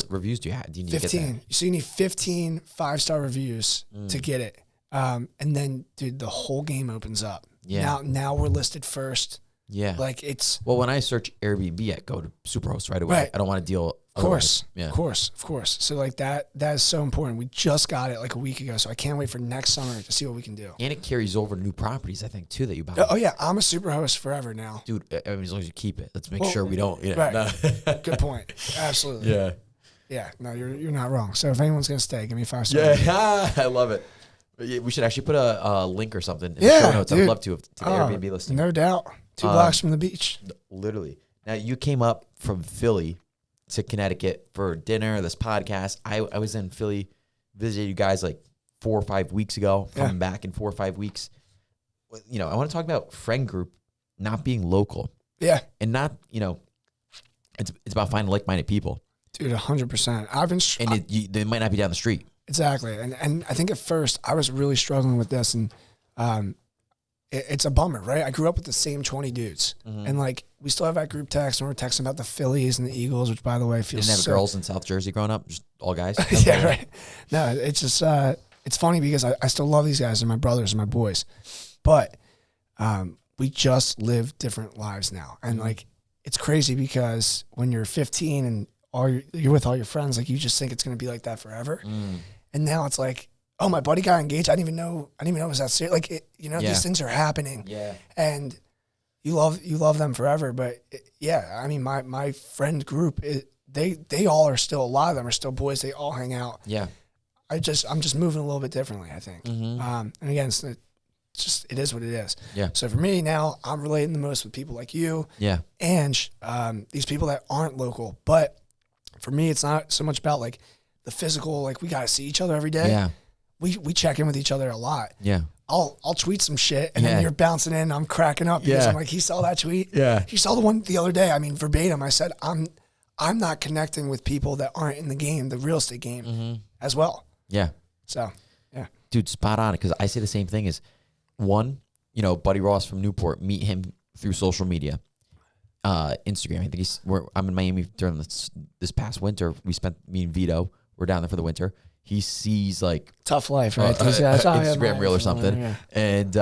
reviews do you have? Do you need 15. To get that? So you need 15 5-star reviews to get it. And then, dude, the whole game opens up. Yeah. Now we're listed first. Yeah. Like it's. Well, when I search Airbnb, I go to Superhost right away. Right. I don't want to deal. Of course. Yeah. Of course. So like that is so important. We just got it like a week ago. So I can't wait for next summer to see what we can do. And it carries over to new properties, I think, too, that you buy. Oh yeah. I'm a Superhost forever now. Dude, I mean, as long as you keep it, let's make sure we don't. Yeah. Right. No. Good point. Absolutely. Yeah. Yeah. No, you're not wrong. So if anyone's going to stay, give me 5 stars. Yeah. I love it. We should actually put a link or something in the show notes. Dude. I'd love to the Airbnb listing. No doubt. 2 blocks from the beach. Literally. Now, you came up from Philly to Connecticut for dinner, this podcast. I was in Philly, visited you guys like 4 or 5 weeks ago, coming back in 4 or 5 weeks. I want to talk about friend group not being local. Yeah. And not, it's about finding like-minded people. Dude, 100%. They might not be down the street. Exactly. And I think at first I was really struggling with this and it's a bummer, right? I grew up with the same 20 dudes and like we still have that group text and we're texting about the Phillies and the Eagles, which by the way feels Didn't have girls in South Jersey growing up, just all guys. Yeah, right. No, it's just, it's funny because I still love these guys. They're my brothers and my boys, but we just live different lives now. And like, it's crazy because when you're 15 and you're with all your friends, like you just think it's going to be like that forever. And now it's like, oh, my buddy got engaged. I didn't even know it was that serious. Like, these things are happening. Yeah. And you love them forever. But I mean, my friend group, they all are still, a lot of them are still boys. They all hang out. Yeah. I'm just moving a little bit differently, I think. And again, it is what it is. Yeah. So for me now, I'm relating the most with people like you. Yeah. And these people that aren't local. But for me, it's not so much about like the physical, like we got to see each other every day. Yeah. We check in with each other a lot. Yeah. I'll tweet some shit and then you're bouncing in. I'm cracking up because I'm like, he saw that tweet. Yeah. He saw the one the other day. I mean, verbatim, I said, I'm not connecting with people that aren't in the game, the real estate game as well. Yeah. So, yeah. Dude, spot on. Because I say the same thing as one, Buddy Ross from Newport, meet him through social media. Instagram. I think I'm in Miami during this past winter. Me and Vito, we're down there for the winter. He sees like tough life, right? Instagram reel or something, and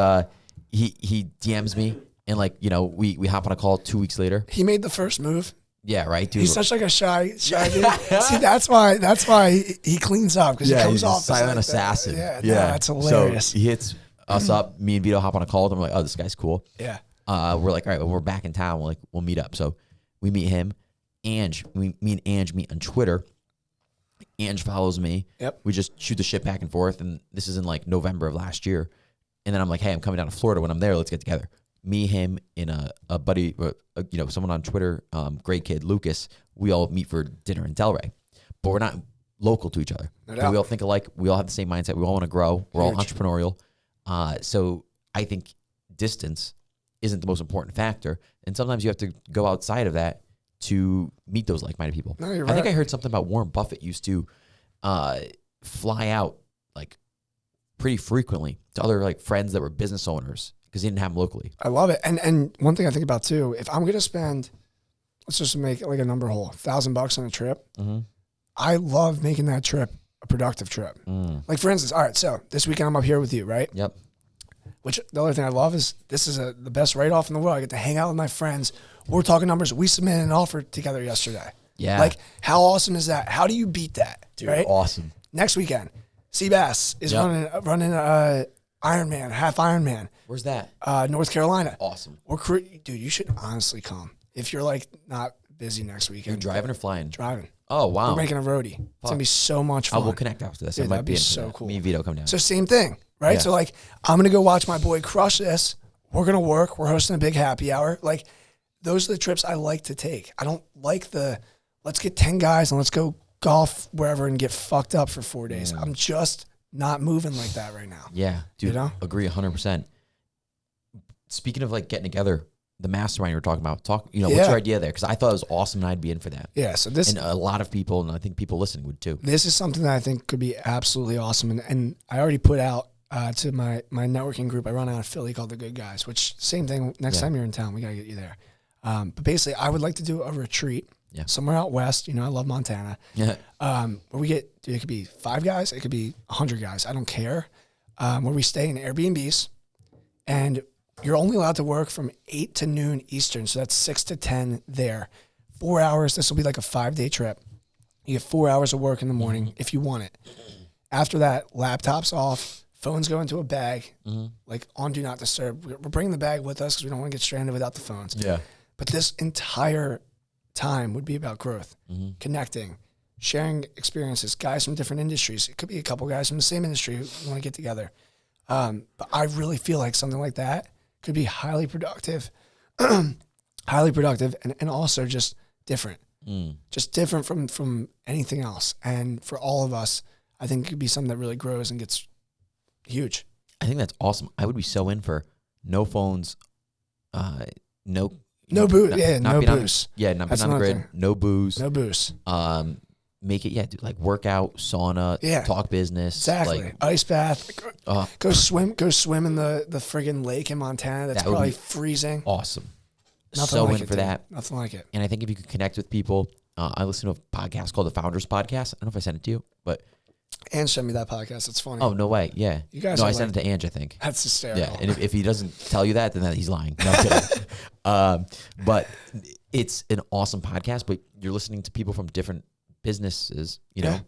he DMs me, and like we hop on a call 2 weeks later. He made the first move. Yeah, right, dude. He's such like a shy dude. See, that's why he cleans up because he comes off silent like assassin. Yeah, that's hilarious. So he hits us up. Me and Vito hop on a call. And I'm like, oh, this guy's cool. Yeah. We're like, all right, when we're back in town, we'll meet up. So we meet him. Me and Ange meet on Twitter. Ange follows me. Yep. We just shoot the shit back and forth. And this is in like November of last year. And then I'm like, hey, I'm coming down to Florida. When I'm there, let's get together. Me, him, and a buddy, someone on Twitter, great kid, Lucas. We all meet for dinner in Delray. But we're not local to each other. No, we all think alike. We all have the same mindset. We all want to grow. We're all entrepreneurial. So I think distance isn't the most important factor. And sometimes you have to go outside of that to meet those like-minded people. No, you're I think right. I heard something about Warren Buffett used to fly out like pretty frequently to other like friends that were business owners because he didn't have them locally. I love it. And one thing I think about too, if I'm going to spend, let's just make it like a number hole, $1,000 on a trip. Mm-hmm. I love making that trip a productive trip. Like for instance, all right, so this weekend I'm up here with you, right? Yep. Which the other thing I love is this is the best write-off in the world. I get to hang out with my friends. We're talking numbers. We submitted an offer together yesterday. Yeah. Like how awesome is that? How do you beat that? Dude, right? awesome. Next weekend, Seabass is running Ironman, half Ironman. Where's that? North Carolina. Awesome. Dude, you should honestly come. If you're like not busy next weekend. You're driving or flying? Driving. Oh, wow. We're making a roadie. It's going to be so much fun. Oh, we'll connect after this. Dude, I might that'd be in so for that. cool. Me and Vito come down. So same thing, right? Yeah. So like, I'm going to go watch my boy crush this. We're going to work. We're hosting a big happy hour. Like, those are the trips I like to take. I don't like let's get 10 guys and let's go golf wherever and get fucked up for 4 days. I'm just not moving like that right now. Yeah, dude, You know? agree 100%. Speaking of like getting together, the mastermind you were talking about, what's your idea there? Because I thought it was awesome and I'd be in for that. Yeah, so And a lot of people, and I think people listening would too. this is something that I think could be absolutely awesome. And I already put out to my networking group I run out of Philly called The Good Guys, which same thing, next time you're in town, we got to get you there. But basically, I would like to do a retreat somewhere out west. You know, I love Montana. Yeah. Where we get, it could be 5 guys, it could be 100 guys. I don't care. Where we stay in Airbnbs, and you're only allowed to work from 8 to noon Eastern. So that's 6 to 10 there. 4 hours. This will be like a 5-day trip. You get 4 hours of work in the morning if you want it. After that, laptops off, phones go into a bag, like on Do Not Disturb. We're bringing the bag with us because we don't want to get stranded without the phones. Yeah. But this entire time would be about growth, connecting, sharing experiences, guys from different industries. It could be a couple guys from the same industry who want to get together. But I really feel like something like that could be highly productive, and also just different, just different from anything else. And for all of us, I think it could be something that really grows and gets huge. I think that's awesome. I would be so in for no phones, no booze. not No being booze. Not being on the grid. No booze. No booze. Make it, dude, like workout, sauna, talk business. Exactly. Like, ice bath. Go swim in the friggin' lake in Montana. That's probably freezing. Awesome. Nothing so like in for that. Nothing like it. And I think if you could connect with people, I listen to a podcast called The Founders Podcast. I don't know if I sent it to you, but. Ange sent me that podcast. It's funny. Oh, no way. Yeah. You guys I sent it to Ange, I think. That's hysterical. Yeah. And if he doesn't tell you that, then he's lying. No, I'm kidding. But it's an awesome podcast, but you're listening to people from different businesses,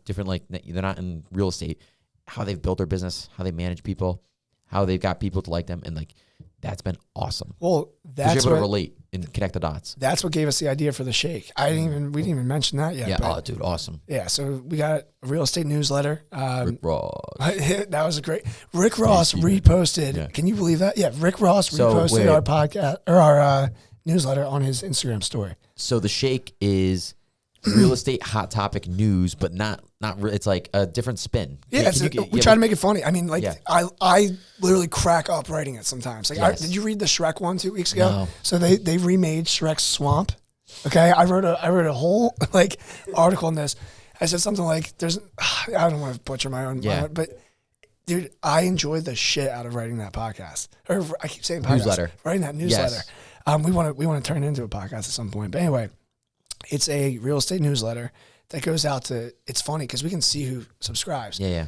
different, like they're not in real estate, how they've built their business, how they manage people, how they've got people to like them. And like, that's been awesome. Well, that's you're able to relate and connect the dots. That's what gave us the idea for the shake. We didn't even mention that yet. Yeah. But Dude, awesome. Yeah. So we got a real estate newsletter. Rick Ross. That was a great. Rick Ross reposted. Yeah. Can you believe that? Yeah. Rick Ross reposted our podcast or our newsletter on his Instagram story. So the shake is real estate hot topic news, but not it's like a different spin. Yeah, we try to make it funny. I mean, like I literally crack up writing it sometimes. Like, did you read the Shrek one 2 weeks ago? No. So they remade Shrek's swamp. Okay, I wrote a whole like article on this. I said something like, I don't want to butcher my own, but dude, I enjoyed the shit out of writing that podcast. Or I keep saying podcast. Newsletter. Writing that newsletter. Yes. We want to turn it into a podcast at some point. But anyway, it's a real estate newsletter that goes out to, it's funny because we can see who subscribes. Yeah.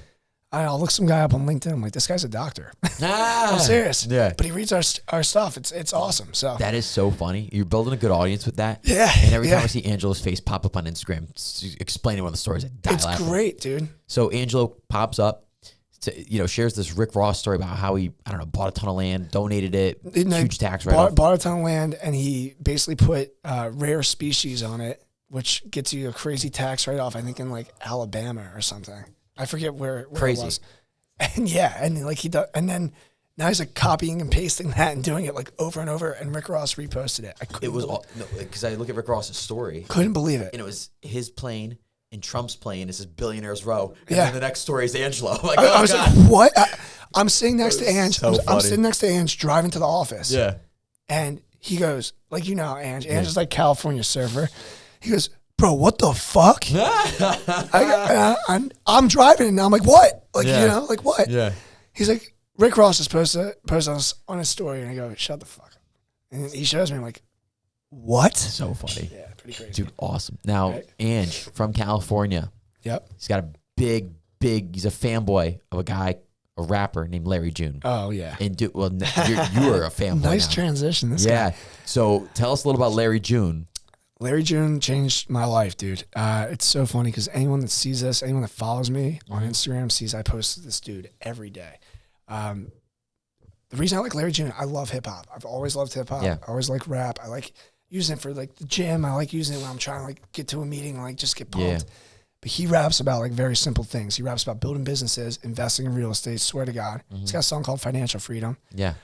I'll look some guy up on LinkedIn. I'm like, this guy's a doctor. I'm serious. Yeah. But he reads our stuff. It's awesome. So that is so funny. You're building a good audience with that. Yeah. And every time I see Angelo's face pop up on Instagram, explaining one of the stories, I die laughing. It's great, dude. So Angelo pops up, shares this Rick Ross story about how he, bought a ton of land, donated it, huge tax write-off. Bought a ton of land, and he basically put rare species on it, which gets you a crazy tax write-off, I think in like Alabama or something. I forget where it was. And like he does, and then now he's like copying and pasting that and doing it like over and over, and Rick Ross reposted it. Because I look at Rick Ross's story. Couldn't believe it. And it was his plane and Trump's plane. This is Billionaires Row. And then the next story is Angelo. I'm like, I was God. like, what? I'm sitting next to Ange. So I'm sitting next to Ange driving to the office. Yeah. And he goes, like, you know, Ange is like California surfer. He goes, bro, what the fuck? I'm driving and I'm like, what? Like, you know, like what? Yeah. He's like, Rick Ross just posted on his story, and I go, shut the fuck up. And he shows me, I'm like, what? So funny. Yeah, pretty crazy. Dude, awesome. Now, Ange from California. Yep. He's got a big, he's a fanboy of a guy, a rapper named Larry June. Oh, yeah. And you are a fanboy Nice now. transition, this guy. So tell us a little about Larry June. Larry June changed my life, dude. It's so funny because anyone that sees this, anyone that follows me on Instagram sees I post this dude every day. The reason I like Larry June, I love hip hop. I've always loved hip hop. Yeah. I always like rap. I like using it for like the gym. I like using it when I'm trying to like get to a meeting and like just get pumped. Yeah. But he raps about like very simple things. He raps about building businesses, investing in real estate. Swear to God, he's got a song called Financial Freedom. Yeah.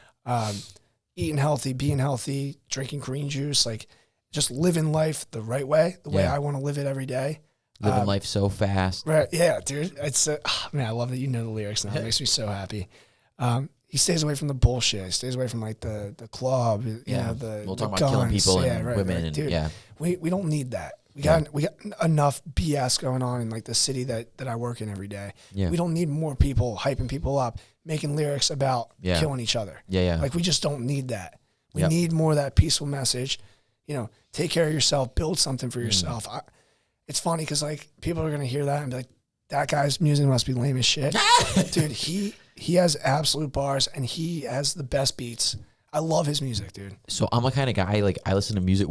Eating healthy, being healthy, drinking green juice, like just living life the right way, the way I want to live it every day. Living life so fast. Right. Yeah, dude. It's man, I love that you know the lyrics now. It makes me so happy. He stays away from the bullshit. He stays away from like the club, you know, we'll the talk about guns. killing people and right, women right. and Dude, we don't need that. We got enough BS going on in like the city that I work in every day. Yeah. We don't need more people hyping people up, making lyrics about killing each other. Yeah. Like we just don't need that. We need more of that peaceful message. You know, take care of yourself, build something for yourself. It's funny because like people are gonna hear that and be like, that guy's music must be lame as shit. Dude, he has absolute bars and he has the best beats. I love his music, dude. So I'm a kind of guy, like I listen to music.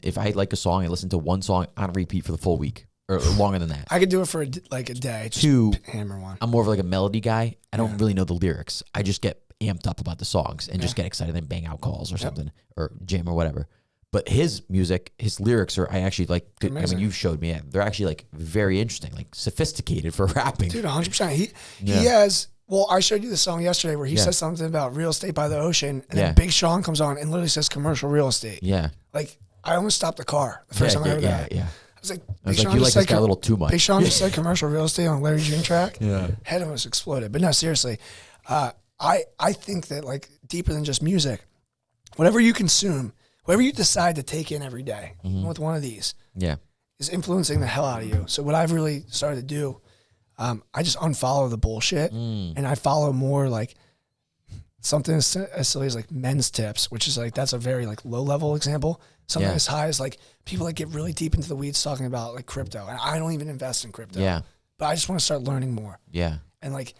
If I like a song, I listen to one song on repeat for the full week or longer than that. I could do it for like a day. Just Two, hammer one. I'm more of like a melody guy. I don't really know the lyrics. I just get amped up about the songs and just get excited and bang out calls or something or jam or whatever. But his music, his lyrics are, I actually like, I mean, you showed me, they're actually like very interesting, like sophisticated for rapping. Dude, 100%. He has, well, I showed you the song yesterday where he says something about real estate by the ocean, and then Big Sean comes on and literally says commercial real estate. Yeah. Like, I almost stopped the car the first time I heard that. Yeah. I was like, you like this guy a little too much. Big Sean just said commercial real estate on Larry June track. Yeah. Head almost exploded. But no, seriously, I think that like deeper than just music, whatever you consume, whatever you decide to take in every day with one of these is influencing the hell out of you. So what I've really started to do, I just unfollow the bullshit and I follow more like something as silly as like men's tips, which is like, that's a very like low level example. Something as high as like people that get really deep into the weeds talking about like crypto. And I don't even invest in crypto. Yeah. But I just want to start learning more. Yeah. And like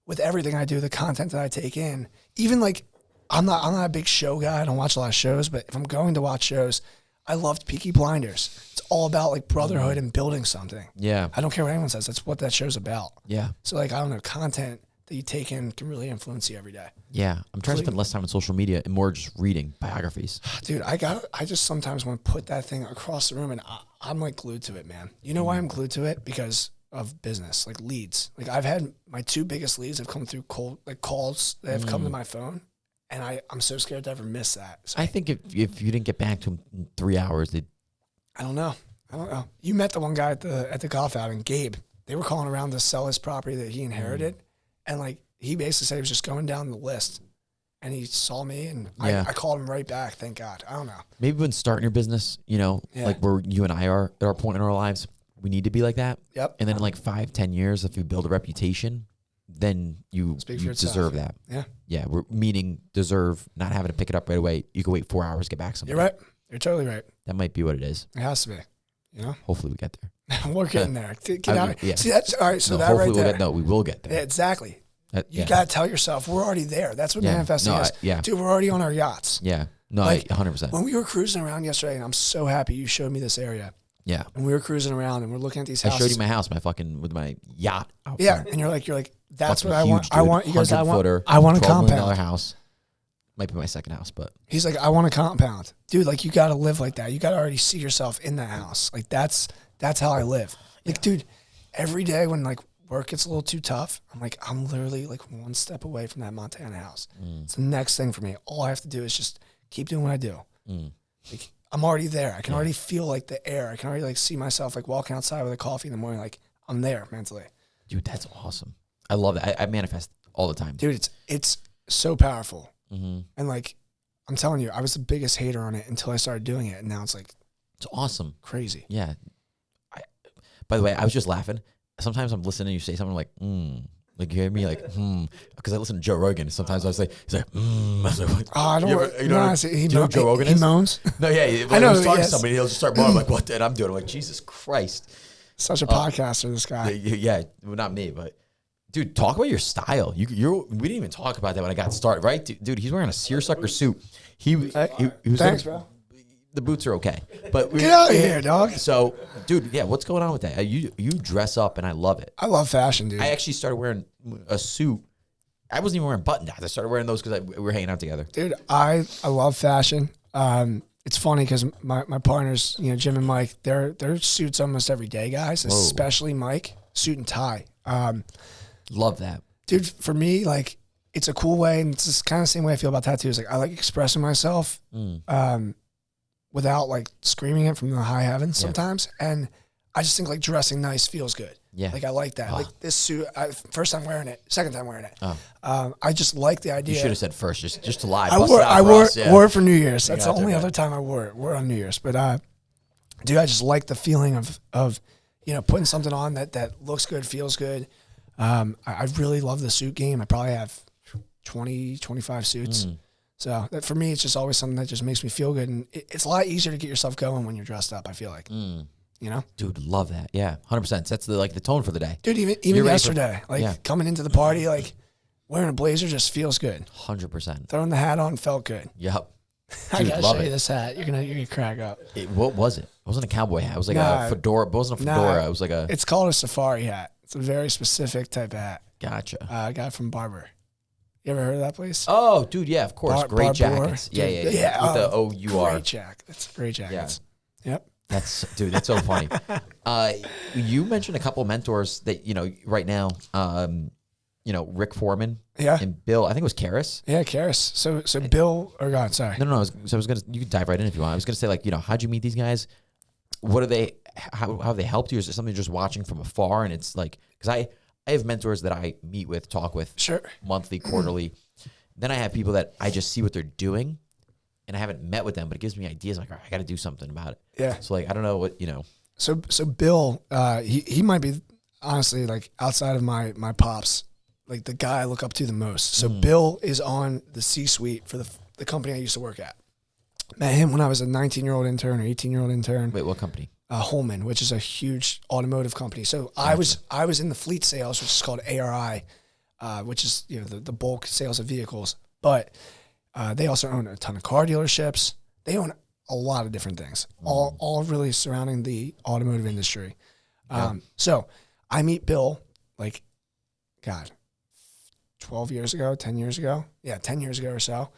with everything I do, the content that I take in, even like I'm not a big show guy. I don't watch a lot of shows, but if I'm going to watch shows, I loved Peaky Blinders. It's all about like brotherhood and building something. Yeah. I don't care what anyone says. That's what that show's about. Yeah. So like, I don't know, content that you take in can really influence you every day. Yeah. I'm trying to spend less time on social media and more just reading biographies. Dude, I just sometimes want to put that thing across the room and I'm like glued to it, man. You know why I'm glued to it? Because of business, like leads. Like I've had my two biggest leads have come through calls that have come to my phone. And I'm so scared to ever miss that. So I think if you didn't get back to him in 3 hours, I don't know. You met the one guy at the golf outing, Gabe. They were calling around to sell his property that he inherited. And like he basically said he was just going down the list. And he saw me and I called him right back, thank God. I don't know. Maybe when starting your business, you know, like where you and I are at our point in our lives, we need to be like that. Yep. And then in like 5-10 years, if you build a reputation, then you deserve that. Yeah. Yeah. We're meaning deserve not having to pick it up right away. You can wait 4 hours, get back something. You're right. You're totally right. That might be what it is. It has to be. You know? Hopefully we get there. We're getting there. Get out. Yeah. See, that's all right. So that hopefully right there. No, we will get there. Yeah, exactly. You got to tell yourself, we're already there. That's what manifesting is. Dude, we're already on our yachts. Yeah. No, like, 100%. When we were cruising around yesterday, and I'm so happy you showed me this area. Yeah. And we were cruising around and we're looking at these houses. I showed you my house, with my yacht out front. And you're like, that's what I want. Dude. I want, you guys, I want a compound. $12 million house. Might be my second house, but. He's like, I want a compound. Dude, like, you got to live like that. You got to already see yourself in that house. Like, that's how I live. Like, dude, every day when, like, work gets a little too tough, I'm literally, like, one step away from that Montana house. It's the next thing for me. All I have to do is just keep doing what I do. Like, I'm already there. I can already feel, like, the air. I can already, like, see myself, like, walking outside with a coffee in the morning. Like, I'm there mentally. Dude, that's awesome. I love that. I manifest all the time. Dude, it's so powerful. And, like, I'm telling you, I was the biggest hater on it until I started doing it. And now it's like, it's awesome. Crazy. Yeah. By the way, I was just laughing. Sometimes I'm listening, you say something like, like you hear me like, because I listen to Joe Rogan. Sometimes I was like, he's like, I was like, I don't know. You know who Joe Rogan is? He moans. No, yeah. I know. He's talking to somebody, he'll just start moaning. I'm like, what did I'm doing? I'm like, Jesus Christ. Such a podcaster, this guy. Yeah, well, not me, but dude, talk about your style. We didn't even talk about that when I got started, right? Dude, he's wearing a seersucker suit. He was Thanks, bro. The boots are okay, but get out of here, dog. So, dude, yeah, what's going on with that? You dress up, and I love it. I love fashion, dude. I actually started wearing a suit. I wasn't even wearing button downs. I started wearing those because we were hanging out together. Dude, I love fashion. It's funny because my partners, Jim and Mike, they're suits almost every day, guys. Whoa. Especially Mike, suit and tie. Love that, dude. For me, like, it's a cool way, and it's kind of the same way I feel about tattoos. Like, I like expressing myself. Without like screaming it from the high heavens sometimes. And I just think like dressing nice feels good. Yeah. Like I like that. Like this suit, first time wearing it, second time wearing it. I just like the idea. You should have said first, just to lie. I wore it for New Year's. That's the only other time I wore it. Wore it on New Year's. But dude, I just like the feeling of putting something on that looks good, feels good. I really love the suit game. I probably have 20, 25 suits. So that for me, it's just always something that just makes me feel good. And it's a lot easier to get yourself going when you're dressed up, I feel like. Dude, love that. Yeah, 100%. That's the tone for the day. Dude, even yesterday, coming into the party, like wearing a blazer just feels good. 100%. Throwing the hat on felt good. Yep. I gotta show you this hat. You're gonna crack up. What was it? It wasn't a cowboy hat. It was like a fedora. It wasn't a fedora. It was like a... It's called a safari hat. It's a very specific type of hat. Gotcha. I got it from Barber. You ever heard of that place? Oh, dude, yeah, of course. Great jackets. Yeah. With the O-U-R. Great jackets. Great jackets. Yeah. Yep. That's so funny. You mentioned a couple of mentors that, right now, Rick Foreman and Bill, I think it was Karis. Yeah, Karis. So Bill, or God, sorry. No. You could dive right in if you want. I was going to say, how'd you meet these guys? What are they, how have they helped you? Is it something you're just watching from afar? And it's like, because I have mentors that I meet with, talk with monthly, quarterly. Then I have people that I just see what they're doing and I haven't met with them, but it gives me ideas like, all right, I got to do something about it. Yeah. So I don't know what, So Bill, he might be honestly like outside of my pops, like the guy I look up to the most. So Bill is on the C-suite for the company I used to work at. Met him when I was a 19-year-old intern or 18-year-old intern. Wait, what company? Holman, which is a huge automotive company. So gotcha. I was in the fleet sales, which is called ARI, which is the bulk sales of vehicles. But they also own a ton of car dealerships. They own a lot of different things, all really surrounding the automotive industry. So I meet Bill 12 years ago, 10 years ago. Yeah, 10 years ago or so.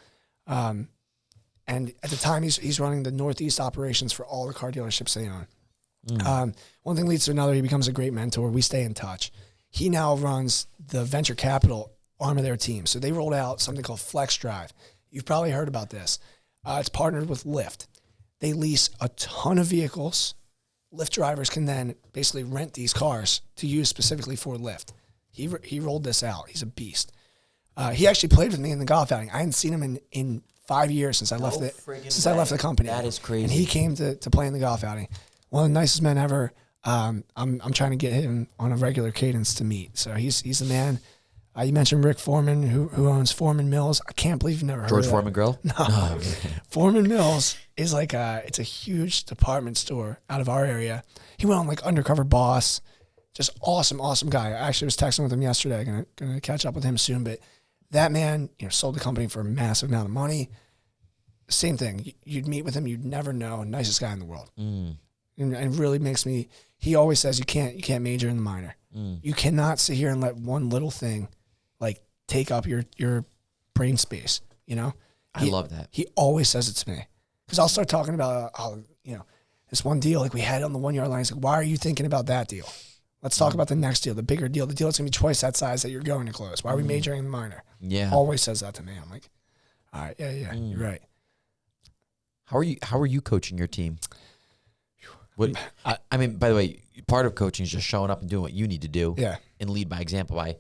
And at the time, he's running the Northeast operations for all the car dealerships they own. One thing leads to another. He becomes a great mentor. We stay in touch. He now runs the venture capital arm of their team. So they rolled out something called Flex Drive. You've probably heard about this. It's partnered with Lyft. They lease a ton of vehicles. Lyft drivers can then basically rent these cars to use specifically for Lyft. He rolled this out. He's a beast. He actually played with me in the golf outing. I hadn't seen him in 5 years since I left the company. That is crazy. And he came to play in the golf outing. One of the nicest men ever. I'm trying to get him on a regular cadence to meet. So he's the man. You mentioned Rick Foreman, who owns Foreman Mills. I can't believe you've never heard George of Foreman Grill? No. Oh, Foreman Mills is it's a huge department store out of our area. He went on Undercover Boss. Just awesome guy. I actually was texting with him yesterday. Gonna catch up with him soon. But that man, sold the company for a massive amount of money. Same thing. You'd meet with him, you'd never know. Nicest guy in the world. And really makes me. He always says you can't major in the minor. You cannot sit here and let one little thing take up your brain space. I love that. He always says it to me because I'll start talking about this one deal we had on the 1 yard line. He's like, why are you thinking about that deal? Let's talk about the next deal, the bigger deal, the deal that's gonna be twice that size that you're going to close. Why are we majoring in the minor? Yeah, always says that to me. I'm like, all right, yeah, you're right. How are you coaching your team? What I mean, by the way, part of coaching is just showing up and doing what you need to do. Yeah, and lead by example. By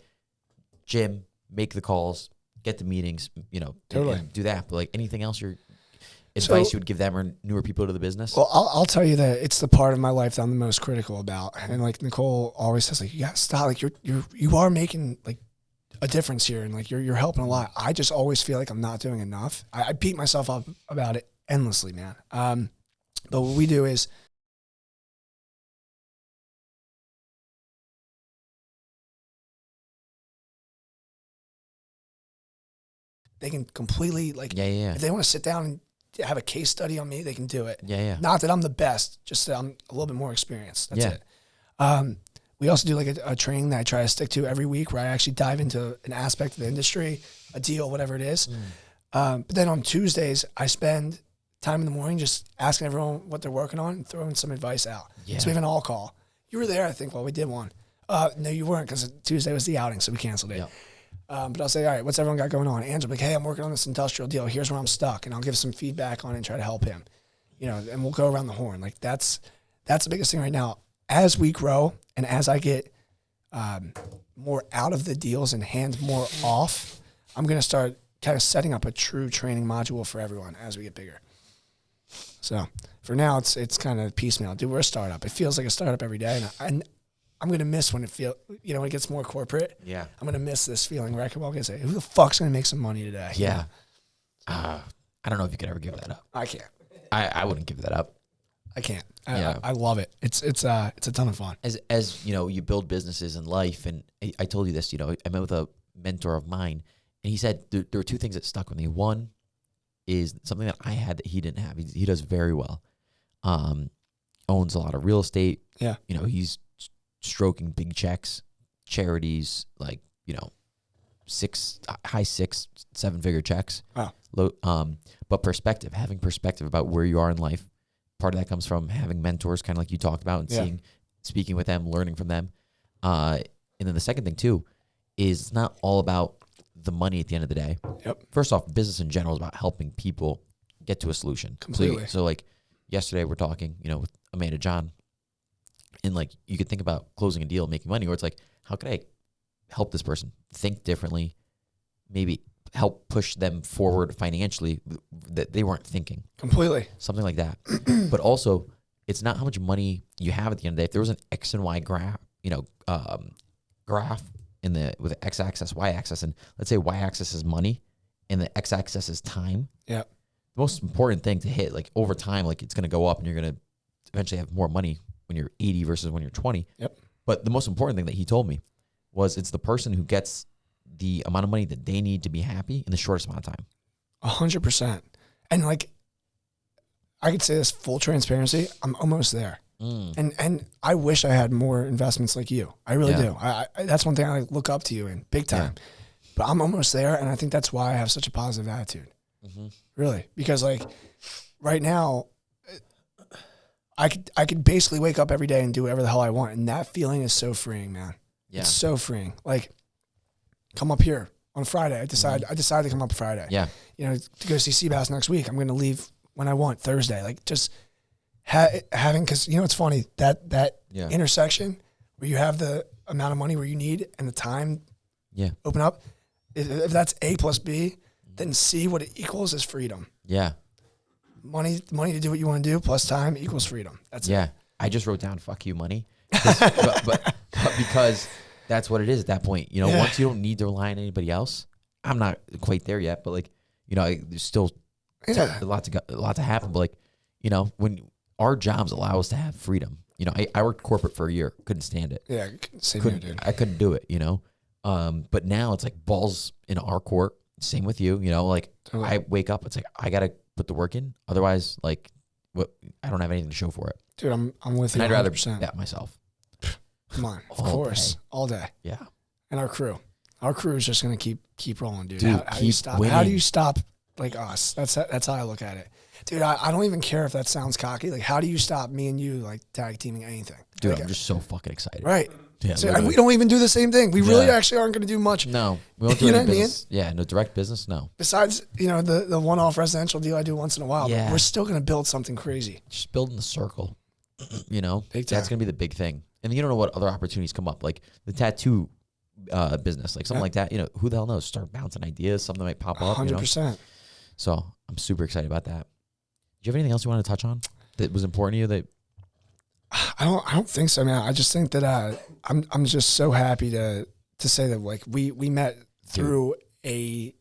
Jim, make the calls, get the meetings, you know, Totally. and do that. But like anything else, advice you would give them or newer people to the business? Well, I'll tell you that it's the part of my life that I'm the most critical about. And like Nicole always says, like, you gotta stop. Like you are making like a difference here, and like you're helping a lot. I just always feel like I'm not doing enough. I beat myself up about it endlessly, man. But what we do is they can completely like, if they want to sit down and have a case study on me, they can do it. Not that I'm the best, just that I'm a little bit more experienced. That's it. We also do like a training that I try to stick to every week, where I actually dive into an aspect of the industry, a deal, whatever it is. But then on Tuesdays, I spend time in the morning just asking everyone what they're working on and throwing some advice out. So we have an all call. You were there, I think, while we did one. No, you weren't, because Tuesday was the outing, so we canceled it. But I'll say, all right, what's everyone got going on? Andrew will be like, hey, I'm working on this industrial deal. Here's where I'm stuck. And I'll give some feedback on it and try to help him. You know, and we'll go around the horn. Like that's the biggest thing right now. As we grow and as I get more out of the deals and hand more off, I'm going to start kind of setting up a true training module for everyone as we get bigger. So for now, it's kind of piecemeal. Dude, we're a startup. It feels like a startup every day. And I'm going to miss when when it gets more corporate. I'm going to miss this feeling where I can walk in and say, who the fuck's going to make some money today? I don't know if you could ever give that up. I can't. I wouldn't give that up. I can't. I love it. It's a ton of fun. As you know, you build businesses in life, and I told you this, you know, I met with a mentor of mine, and he said there were two things that stuck with me. One is something that I had that he didn't have. He does very well. Owns a lot of real estate. You know, he's stroking big checks, charities, like, you know, high 6-7 figure checks. But having perspective about where you are in life. Part of that comes from having mentors, kind of like you talked about, and speaking with them, learning from them. And then the second thing too is it's not all about the money at the end of the day. First off, business in general is about helping people get to a solution. Completely. So like yesterday we're talking, you know, with Amanda John, and like you could think about closing a deal, making money, or it's like, how could I help this person think differently, maybe help push them forward financially that they weren't thinking. Completely. Something like that. But also, it's not how much money you have at the end of the day. If there was an X and Y graph, you know, graph with the X-axis, Y-axis, and let's say Y-axis is money and the X-axis is time. The most important thing to hit, like over time, like it's going to go up and you're going to eventually have more money when you're 80 versus when you're 20. But the most important thing that he told me was it's the person who gets the amount of money that they need to be happy in the shortest amount of time. 100%. And like, I could say this full transparency, I'm almost there. And I wish I had more investments like you. I really do. I that's one thing I look up to you in big time. But I'm almost there, and I think that's why I have such a positive attitude. Really, because like right now, I could basically wake up every day and do whatever the hell I want, and that feeling is so freeing, man. It's so freeing. Like, come up here on Friday. I decided to come up Friday. You know, to go see Seabass next week. I'm going to leave when I want Thursday. Like just having, because you know it's funny that intersection where you have the amount of money where you need and the time open up. If that's A plus B, then C, what it equals is freedom. Money to do what you want to do plus time equals freedom. That's it. I just wrote down "fuck you, money," but because that's what it is at that point. You know, once you don't need to rely on anybody else. I'm not quite there yet, but like, you know, there's still a lot to happen. But like, you know, when our jobs allow us to have freedom, you know, I worked corporate for a year, couldn't stand it. Same here, dude. I couldn't do it, you know. But now it's like balls in our court. Same with you, you know. Like I wake up, it's like I gotta put the work in, otherwise, like, I don't have anything to show for it. Dude, I'm with you. I'd rather that myself. Come on, of course, all day. And our crew is just gonna keep rolling, dude. How do you stop? Winning. How do you stop like us? That's how I look at it, dude. I don't even care if that sounds cocky. Like, how do you stop me and you like tag teaming anything? Dude, like, I'm just so fucking excited. Right. So, and we don't even do the same thing. We really actually aren't going to do much. No, we don't do any business. No direct business. No. Besides, you know, the one-off residential deal I do once in a while. But we're still going to build something crazy. Just building the circle. You know, big time. That's going to be the big thing. And you don't know what other opportunities come up. Like the tattoo business, like something like that. You know, who the hell knows? Start bouncing ideas. Something might pop up. 100%. You know? So I'm super excited about that. Do you have anything else you want to touch on that was important to you? That I don't think so, man. I just think that I'm just so happy to say that like we met through a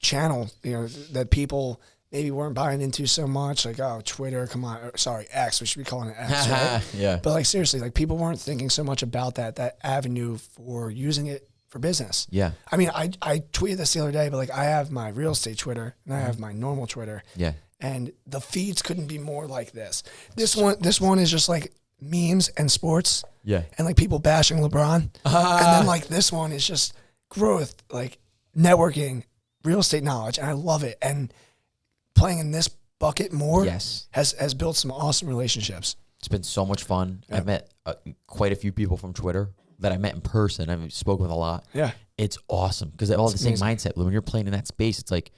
channel, you know, that people maybe weren't buying into so much. Like, oh, Twitter, come on, sorry, X. We should be calling it X, right? Yeah. But like seriously, like people weren't thinking so much about that avenue for using it for business. Yeah. I mean, I tweeted this the other day, but like I have my real estate Twitter and I have my normal Twitter. Yeah. And the feeds couldn't be more like this. This one is just like memes and sports. Yeah. And like people bashing LeBron. And then like this one is just growth, like networking, real estate knowledge. And I love it. And playing in this bucket more has built some awesome relationships. It's been so much fun. I've met quite a few people from Twitter that I met in person. I've spoken with a lot. Yeah. It's awesome because they all have the same mindset. When you're playing in that space, it's like,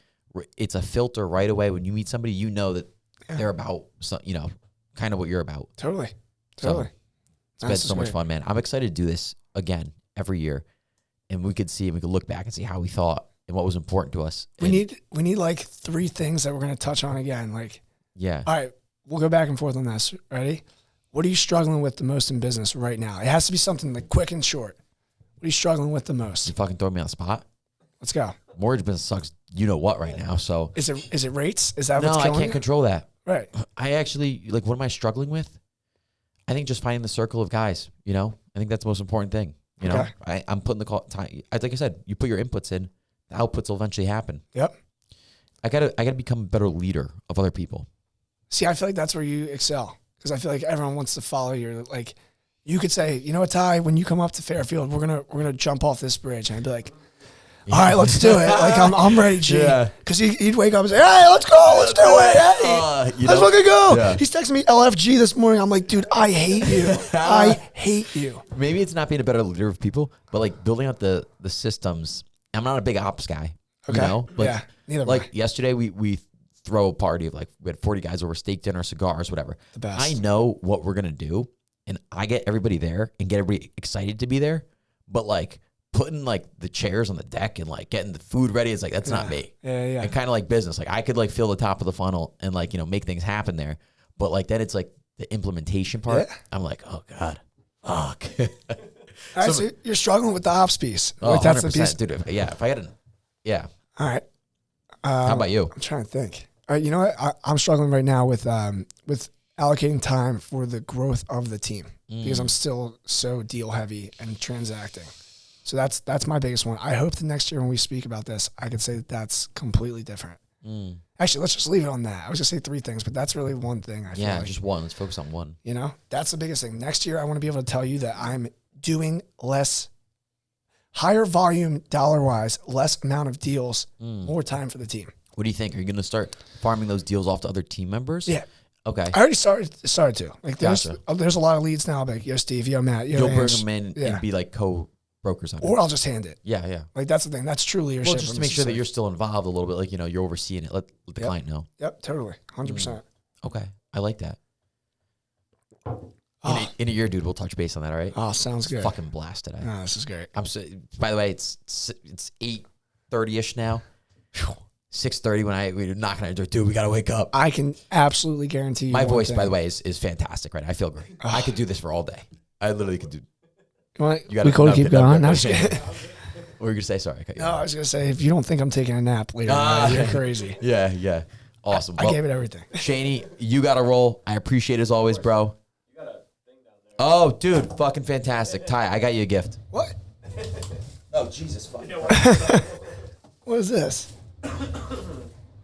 it's a filter right away. When you meet somebody, you know that they're about, you know, kind of what you're about. Totally. So it's been so much fun, man. I'm excited to do this again every year. And we could look back and see how we thought and what was important to us. We need like 3 things that we're going to touch on again. Like, yeah. All right. We'll go back and forth on this. Ready? What are you struggling with the most in business right now? It has to be something like quick and short. What are you struggling with the most? You fucking throw me on the spot. Let's go. Mortgage business sucks. You know what right now. So is it rates? Is that no? What's killing I can't control that. Right. I actually like. What am I struggling with? I think just finding the circle of guys. You know, I think that's the most important thing. You know, I'm putting the time. Like I said, you put your inputs in, the outputs will eventually happen. Yep. I gotta become a better leader of other people. See, I feel like that's where you excel because I feel like everyone wants to follow your like. You could say, you know what, Ty, when you come up to Fairfield, we're gonna jump off this bridge, and I'd be like, all right, let's do it. Like I'm ready, G. Because he'd wake up and say, hey, let's go, let's do it. Hey, let's fucking go. Yeah. He's texting me LFG this morning. I'm like, dude, I hate you. I hate you. Maybe it's not being a better leader of people, but like building out the systems. I'm not a big ops guy. Okay. You know? Like, neither. Like yesterday, we throw a party of like we had 40 guys over, steak dinner, cigars, whatever. The best. I know what we're gonna do, and I get everybody there and get everybody excited to be there, but like. Putting like the chairs on the deck and like getting the food ready, it's like that's not me. Yeah. And kind of like business, like I could like fill the top of the funnel and like, you know, make things happen there. But like then it's like the implementation part. Yeah. I'm like, oh God, fuck. All right, so you're struggling with the ops piece. Oh, like that's the piece, dude. If I hadn't, yeah. All right. How about you? I'm trying to think. All right, you know what? I'm struggling right now with allocating time for the growth of the team because I'm still so deal heavy and transacting. So that's my biggest one. I hope the next year when we speak about this, I can say that that's completely different. Actually, let's just leave it on that. I was going to say 3 things, but that's really one thing. I feel like. Just one. Let's focus on one. You know, that's the biggest thing. Next year, I want to be able to tell you that I'm doing higher volume dollar-wise, less amount of deals, more time for the team. What do you think? Are you going to start farming those deals off to other team members? Yeah. Okay. I already started to. Like there's a lot of leads now. Like, yo, Steve, yo, Matt, yo, you'll bring them in and be like brokers on it. Or I'll just hand it. Yeah. Like that's the thing. That's true leadership. Well, just to make sure that you're still involved a little bit, like, you know, you're overseeing it. Let the client know. Yep, totally. 100%. Okay. I like that. In a year, dude, we'll touch base on that, all right? Oh, sounds good. Fucking blast today. Oh, this is great. By the way, it's 8:30-ish now. 6:30 when we're knocking on the door. Dude, we got to wake up. I can absolutely guarantee you my voice, by the way, is fantastic, right? I feel great. I could do this for all day. I literally could do. We could keep going. What were you going to say? Sorry. I was going to say, if you don't think I'm taking a nap later, you're crazy. Yeah. Awesome. I gave it everything. Shaney, you got to roll. I appreciate it as always, bro. You got a thing down there. Oh, dude, fucking fantastic. Ty, I got you a gift. What? Oh, Jesus. Fuck. What is this?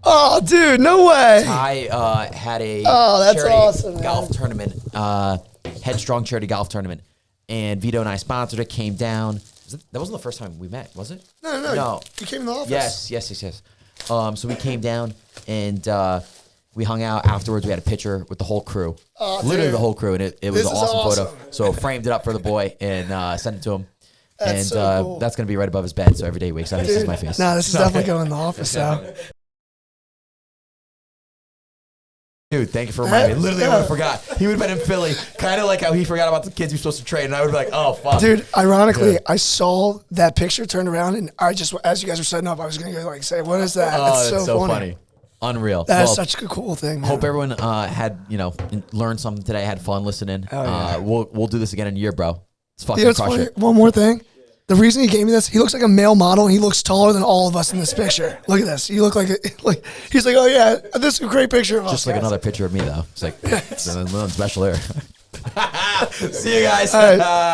Oh, dude, no way. Ty had a awesome, golf tournament, Headstrong charity golf tournament. And Vito and I sponsored it, came down. That wasn't the first time we met, was it? No. You came in the office. Yes. So we came down and we hung out afterwards. We had a picture with the whole crew. Literally the whole crew. And it was an awesome photo. So framed it up for the boy and sent it to him. That's so cool. That's going to be right above his bed. So every day he wakes up, he sees my face. No, this is definitely going in the office. So. Dude, thank you for reminding me. Literally, I would have forgot. He would have been in Philly, kind of like how he forgot about the kids he was supposed to trade, and I would be like, oh, fuck. Dude, ironically, I saw that picture, turned around, and I just, as you guys were setting up, I was going to like say, what is that? Oh, that's so funny. Unreal. That's such a cool thing, man. Hope everyone had, learned something today, had fun listening. Yeah. We'll do this again in a year, bro. It's fucking crush it. One more thing. The reason he gave me this, he looks like a male model. And he looks taller than all of us in this picture. Look at this. You look like he's like, oh yeah, this is a great picture of us. Just like another picture of me though. It's like nothing special there. See you guys.